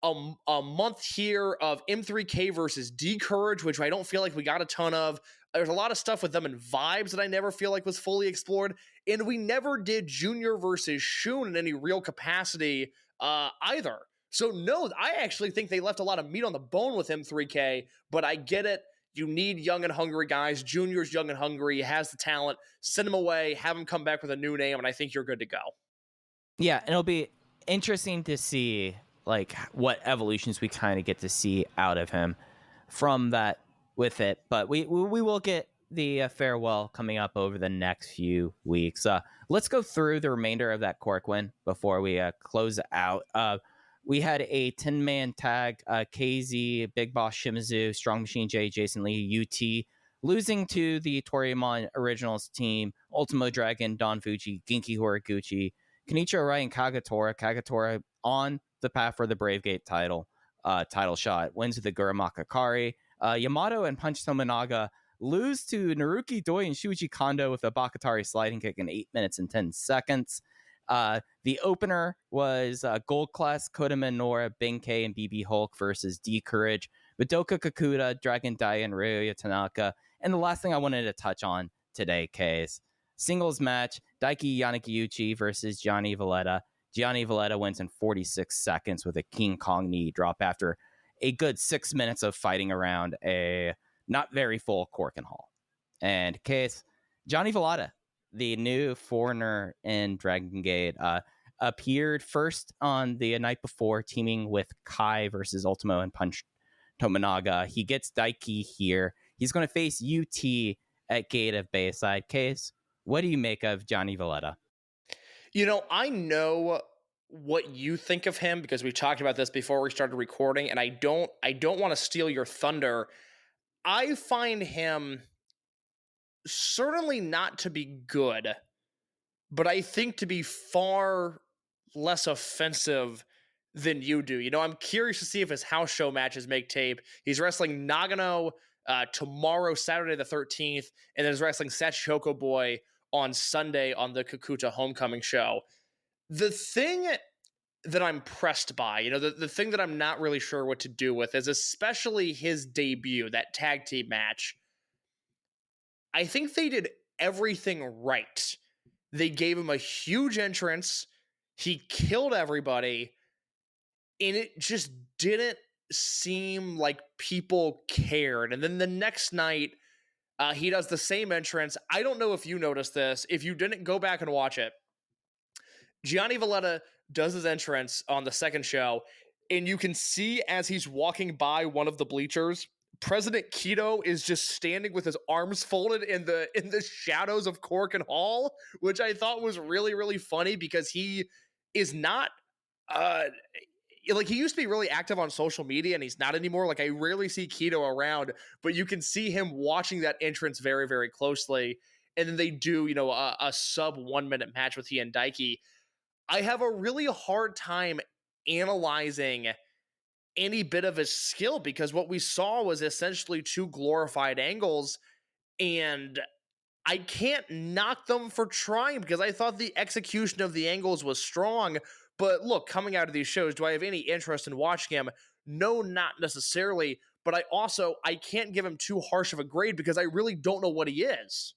S1: a month here of M3K versus D-Courage, which I don't feel like we got a ton of. There's a lot of stuff with them in Vibes that I never feel like was fully explored. And we never did Junior versus Shun in any real capacity either. So no, I actually think they left a lot of meat on the bone with M3K, but I get it. You need young and hungry guys. Junior's young and hungry. He has the talent. Send him away. Have him come back with a new name, and I think you're good to go.
S4: Yeah, and it'll be interesting to see, like, what evolutions we kind of get to see out of him from that with it. But we will get the farewell coming up over the next few weeks. Let's go through the remainder of that Cork win before we close out. We had a 10-man tag, KZ, Big Boss Shimizu, Strong Machine J, Jason Lee, UT, losing to the Toryumon Originals team, Ultimo Dragon, Don Fuji, Genki Horiguchi, Kenichiro Arai, and Kagatora. Kagatora on the path for the Bravegate title shot, wins with the Guramakakari. Yamato and Punch Tominaga lose to Naruki Doi and Shuichi Kondo with a Bakatari sliding kick in 8 minutes and 10 seconds. The opener was Gold Class, Kota Minoura, Benkei, and BB Hulk versus D-Courage, Madoka Kakuta, Dragon Dai, and Ryoya Tanaka. And the last thing I wanted to touch on today, Case, singles match, Daiki Yanakiuchi versus Gianni Valletta. Gianni Valletta wins in 46 seconds with a King Kong knee drop after a good 6 minutes of fighting around a not very full Korkauen Hall. And Case, Gianni Valletta, the new foreigner in Dragongate, appeared first on the night before, teaming with Kai versus Ultimo and Punch Tominaga. He gets Daiki here. He's going to face UT at Gate of Bayside. Case, what do you make of Gianni Valletta?
S1: I know what you think of him because we talked about this before we started recording, and I don't want to steal your thunder. I find him certainly not to be good, but I think to be far less offensive than you do. I'm curious to see if his house show matches make tape. He's wrestling Nagano tomorrow, Saturday the 13th, and then he's wrestling Sachihoko Boy on Sunday on the Kakuta Homecoming show. The thing that I'm pressed by. The thing that I'm not really sure what to do with is especially his debut, that tag team match. I think they did everything right. They gave him a huge entrance. He killed everybody. And it just didn't seem like people cared. And then the next night, he does the same entrance. I don't know if you noticed this. If you didn't, go back and watch it. Gianni Valletta does his entrance on the second show, and you can see as he's walking by one of the bleachers, President Keto is just standing with his arms folded in the shadows of Korkauen Hall, which I thought was really, really funny because he is not like, he used to be really active on social media and he's not anymore. Like, I rarely see Keto around, but you can see him watching that entrance very, very closely. And then they do, a sub 1 minute match with he and Daiki. I have a really hard time analyzing any bit of his skill because what we saw was essentially two glorified angles, and I can't knock them for trying because I thought the execution of the angles was strong. But look, coming out of these shows, do I have any interest in watching him? No, not necessarily. But I can't give him too harsh of a grade because I really don't know what he is.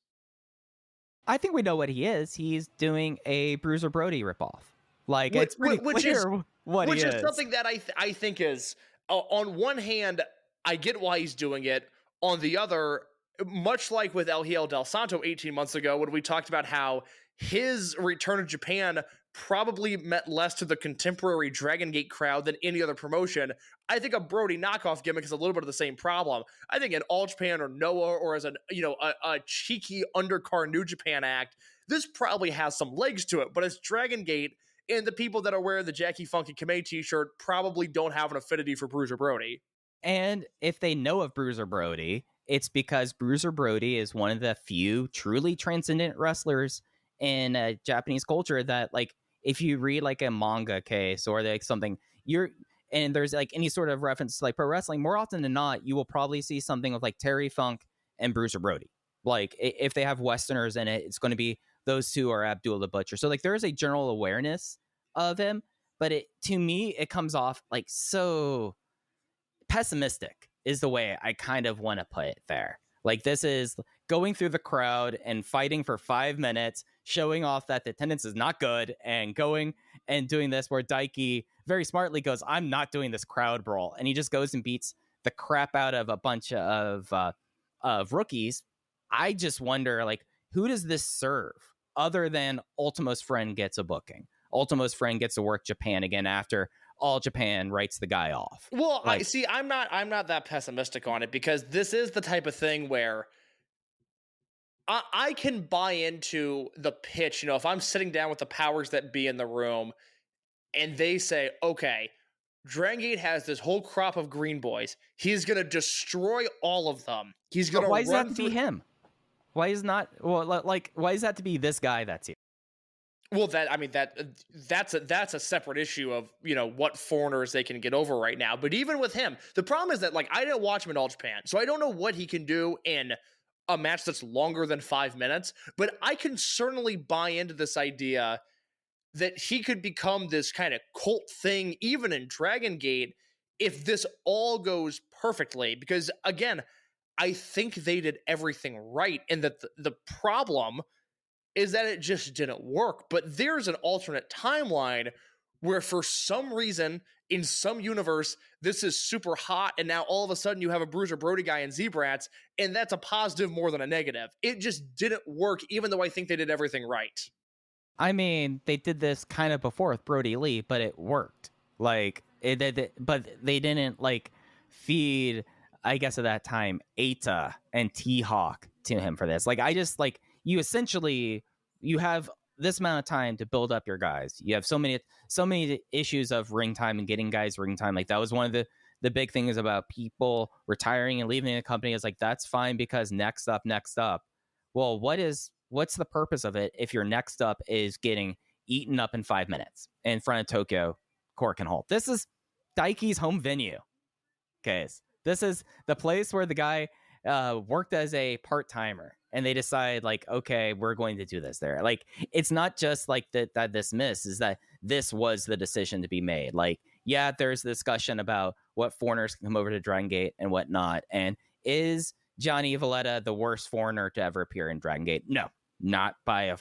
S4: I think we know what he is. He's doing a Bruiser Brody ripoff. Like, it's pretty clear what he is.
S1: Which is something that I think is, on one hand, I get why he's doing it. On the other, much like with El Hiel Del Santo 18 months ago, when we talked about how his return to Japan probably meant less to the contemporary Dragongate crowd than any other promotion, I think a Brody knockoff gimmick is a little bit of the same problem. I think in All Japan or Noah or as a cheeky undercard New Japan act, this probably has some legs to it, but it's Dragongate, and the people that are wearing the Jacky Funky Kamei t-shirt probably don't have an affinity for Bruiser Brody.
S4: And if they know of Bruiser Brody, it's because Bruiser Brody is one of the few truly transcendent wrestlers in Japanese culture that, like, if you read like a manga case or like something, and there's like any sort of reference to like pro wrestling, more often than not, you will probably see something with like Terry Funk and Bruiser Brody. Like, if they have Westerners in it, it's going to be those two or Abdul the Butcher. So like there is a general awareness of him, but to me, it comes off like so pessimistic is the way I kind of want to put it there. Like, this is going through the crowd and fighting for 5 minutes, showing off that the attendance is not good, and going and doing this where Daiki very smartly goes, I'm not doing this crowd brawl. And he just goes and beats the crap out of a bunch of rookies. I just wonder, like, who does this serve other than Ultimo's friend gets a booking? Ultimo's friend gets to work Japan again after All Japan writes the guy off.
S1: Well, like, I'm not that pessimistic on it because this is the type of thing where I can buy into the pitch. If I'm sitting down with the powers that be in the room and they say, okay, Dragongate has this whole crop of green boys. He's going to destroy all of them. He's going to
S4: Why does that have to be him? Why does that to be this guy that's here?
S1: Well, that's a separate issue of, what foreigners they can get over right now. But even with him, the problem is that, like, I didn't watch him in All Japan, so I don't know what he can do in a match that's longer than 5 minutes. But I can certainly buy into this idea that he could become this kind of cult thing, even in Dragongate, if this all goes perfectly. Because again, I think they did everything right, and that the problem is that it just didn't work. But there's an alternate timeline where for some reason in some universe this is super hot, and now all of a sudden you have a Bruiser Brody guy in Z-Brats, and that's a positive more than a negative. It just didn't work, even though I think they did everything right.
S4: I mean, they did this kind of before with Brody Lee, but it worked. Like, but they didn't like feed, I guess at that time, Eita and T-Hawk to him for this. Like, I just like, you have this amount of time to build up your guys. You have so many issues of ring time and getting guys ring time. Like, that was one of the big things about people retiring and leaving the company, is like, that's fine because next up. Well, what's the purpose of it if your next up is getting eaten up in 5 minutes in front of Tokyo Korkauen Hall? This is Daiki's home venue. Okay, this is the place where the guy worked as a part-timer. and they decide like, okay, we're going to do this there. Like, it's not just like that this miss is that this was the decision to be made. Like, yeah, there's discussion about what foreigners can come over to Dragongate and whatnot. And is Johnny Valletta the worst foreigner to ever appear in Dragongate? No, not by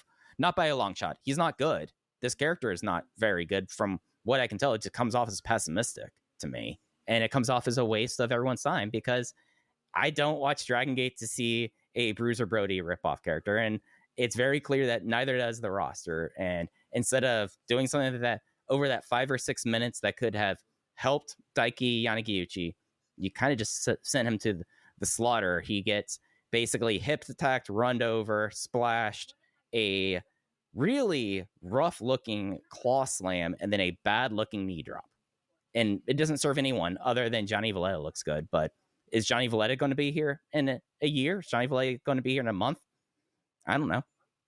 S4: a long shot. He's not good. This character is not very good. From what I can tell, it just comes off as pessimistic to me. And it comes off as a waste of everyone's time because I don't watch Dragongate to see a Bruiser Brody ripoff character. And it's very clear that neither does the roster. And instead of doing something that over that 5 or 6 minutes that could have helped Daiki Yanagiuchi, you kind of just sent him to the slaughter. He gets basically hip attacked, run over, splashed, a really rough looking claw slam, and then a bad looking knee drop. And it doesn't serve anyone other than Johnny Valletta looks good. But is Johnny Valletta going to be here in a year? Is Johnny Valletta going to be here in a month? I don't know.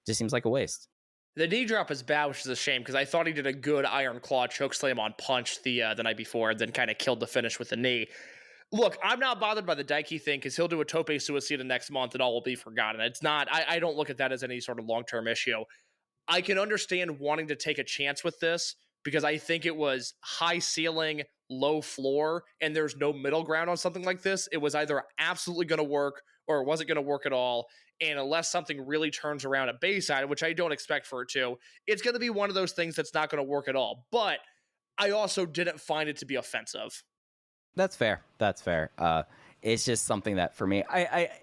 S4: Just seems like a waste.
S1: The knee drop is bad, which is a shame because I thought he did a good Iron Claw chokeslam on Punch the night before, then kind of killed the finish with the knee. Look, I'm not bothered by the Daiki thing because he'll do a Tope Suicida next month and all will be forgotten. It's not, I don't look at that as any sort of long-term issue. I can understand wanting to take a chance with this because I think it was high ceiling, low floor, and there's no middle ground on something like this. It was either absolutely going to work or it wasn't going to work at all. And unless something really turns around at Bayside, which I don't expect for it to, it's going to be one of those things that's not going to work at all. But I also didn't find it to be offensive.
S4: That's fair. It's just something that for me,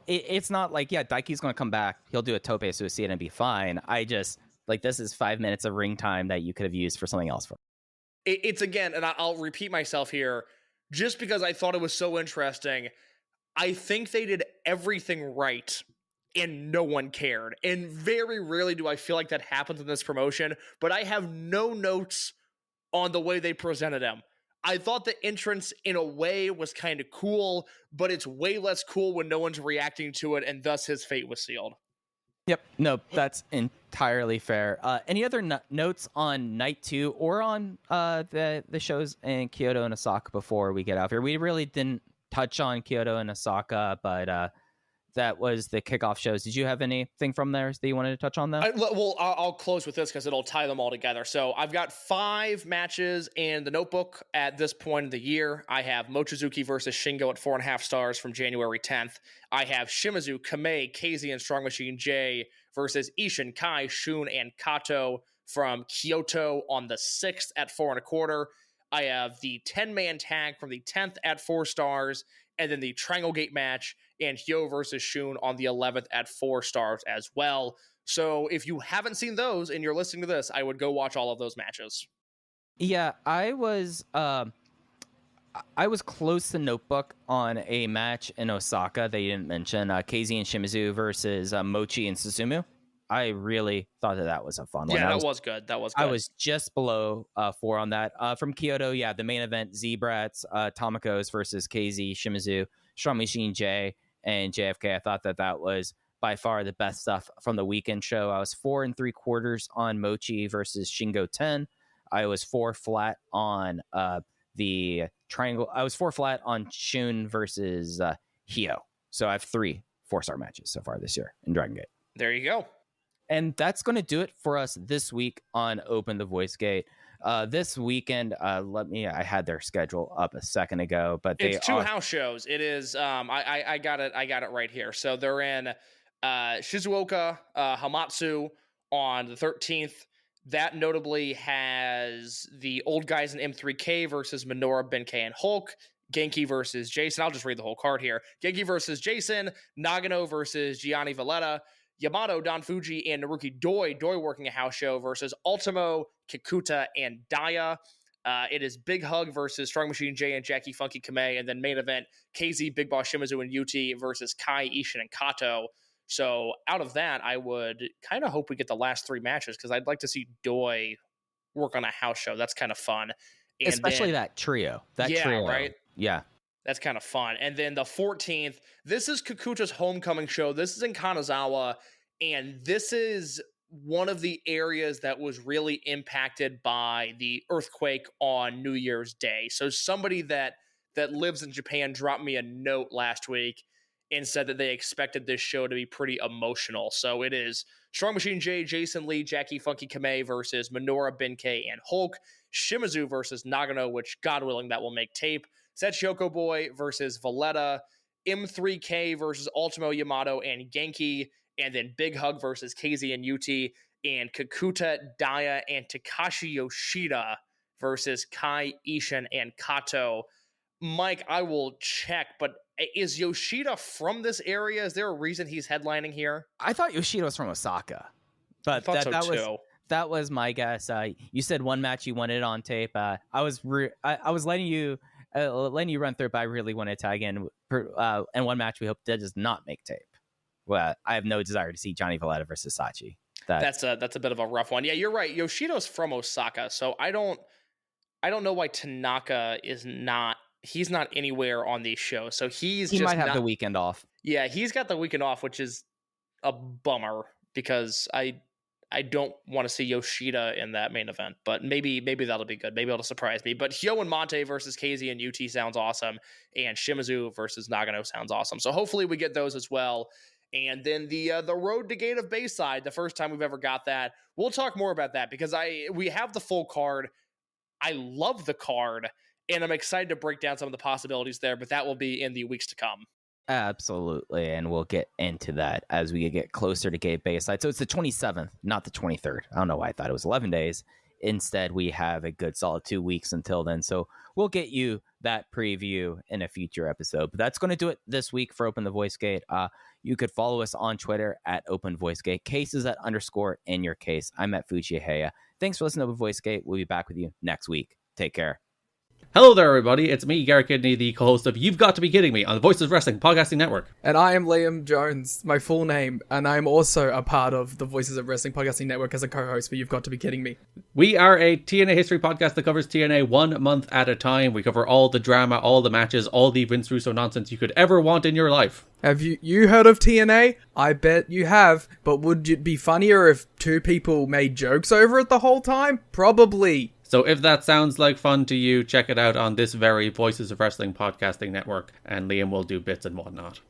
S4: it's not like, yeah, Daiki's going to come back. He'll do a Tope Suicida and be fine. I just, like, this is 5 minutes of ring time that you could have used for something else.
S1: It's again, and I'll repeat myself here, just because I thought it was so interesting, I think they did everything right and no one cared. And very rarely do I feel like that happens in this promotion, but I have no notes on the way they presented him. I thought the entrance in a way was kind of cool, but it's way less cool when no one's reacting to it, and thus his fate was sealed.
S4: Yep. No, that's entirely fair. Any other notes on night 2 or on the shows in Kyoto and Osaka before we get out here? We really didn't touch on Kyoto and Osaka, but that was the kickoff shows. Did you have anything from there that you wanted to touch on, though?
S1: I'll close with this because it'll tie them all together. So I've got 5 matches in the notebook at this point of the year. I have Mochizuki versus Shingo at 4.5 stars from January 10th. I have Shimizu, Kamei, KZ, and Strong Machine J versus Ishin, Kai, Shun, and Kato from Kyoto on the 6th at 4.25. I have the 10-man tag from the 10th at 4 stars, and then the Dragongate match and Hyo versus Shun on the 11th at 4 stars as well. So if you haven't seen those and you're listening to this, I would go watch all of those matches.
S4: Yeah, I was close to notebook on a match in Osaka that you didn't mention, KZ and Shimizu versus Mochi and Susumu. I really thought that was a fun one.
S1: Yeah, that was good. I
S4: was just below 4 on that. From Kyoto, yeah, the main event, Z-Brats, Tomikos versus KZ, Shimizu, Strong Machine J, and JFK. I thought that was by far the best stuff from the weekend show. I was 4 3/4 on Mochi versus Shingo 10. I was 4 flat on the triangle. I was 4 flat on Shun versus Hyo. So I have 3 4-star matches so far this year in Dragongate.
S1: There you go.
S4: And that's going to do it for us this week on Open the Voice Gate. This weekend, I had their schedule up a second ago, but
S1: it's 2 house shows. It is, I got it right here. So they're in Shizuoka, Hamatsu on the 13th. That notably has the old guys in M3K versus Minoru, Benkei, and Hulk. Genki versus Jason. I'll just read the whole card here. Genki versus Jason. Nagano versus Gianni Valletta. Yamato, Don Fuji, and Naruki Doi working a house show versus Ultimo, Kikuta, and Daya. It is Big Hug versus Strong Machine J and Jacky Funky Kamei, and then main event, KZ, Big Boss Shimizu, and UT versus Kai, Ishin, and Kato. So out of that, I would kind of hope we get the last 3 matches because I'd like to see Doi work on a house show. That's kind of fun. And
S4: especially that trio. Trio,
S1: right?
S4: Yeah.
S1: That's kind of fun. And then the 14th, this is Kikuta's homecoming show. This is in Kanazawa, and this is one of the areas that was really impacted by the earthquake on New Year's Day. So somebody that lives in Japan dropped me a note last week, and said that they expected this show to be pretty emotional. So it is Strong Machine J, Jason Lee, Jacky Funky Kamei versus Minoru Benkei and Hulk. Shimizu versus Nagano, which, God willing, that will make tape. Setsuyoko Boy versus Valletta. M3K versus Ultimo Yamato and Genki. And then Big Hug versus KZ and UT. And Kakuta, Daya, and Takashi Yoshida versus Kai, Ishin, and Kato. Mike, I will check, but is Yoshida from this area? Is there a reason he's headlining here?
S4: I thought Yoshida was from Osaka, but that was my guess. You said one match you wanted on tape. I was letting you run through it, but I really want to tag in. And one match we hope that does not make tape. Well, I have no desire to see Johnny Valletta versus Sachi.
S1: That's a bit of a rough one. Yeah, you're right. Yoshida's from Osaka, so I don't know why Tanaka is not. He's not anywhere on these shows, so he
S4: might have the weekend off.
S1: Yeah, he's got the weekend off, which is a bummer because I don't want to see Yoshida in that main event, but maybe that'll be good. Maybe it'll surprise me. But Hyo and Monte versus KZ and UT sounds awesome, and Shimizu versus Nagano sounds awesome. So hopefully we get those as well. And then the Road to Gate of Bayside, the first time we've ever got that. We'll talk more about that because we have the full card. I love the card. And I'm excited to break down some of the possibilities there, but that will be in the weeks to come.
S4: Absolutely, and we'll get into that as we get closer to Gate Bayside. So it's the 27th, not the 23rd. I don't know why I thought it was 11 days. Instead, we have a good solid 2 weeks until then. So we'll get you that preview in a future episode. But that's going to do it this week for Open the Voice Gate. You could follow us on Twitter at Open Voice Gate. Case is at _ in your case. I'm at Fujihaya. Thanks for listening to Open Voice Gate. We'll be back with you next week. Take care.
S5: Hello there, everybody. It's me, Garrett Kidney, the co-host of You've Got to Be Kidding Me on the Voices of Wrestling Podcasting Network.
S6: And I am Liam Jones, my full name, and I'm also a part of the Voices of Wrestling Podcasting Network as a co-host for You've Got to Be Kidding Me.
S5: We are a TNA history podcast that covers TNA 1 month at a time. We cover all the drama, all the matches, all the Vince Russo nonsense you could ever want in your life.
S6: Have you heard of TNA? I bet you have, but would it be funnier if two people made jokes over it the whole time? Probably.
S5: So if that sounds like fun to you, check it out on this very Voices of Wrestling Podcasting Network, and Liam will do bits and whatnot.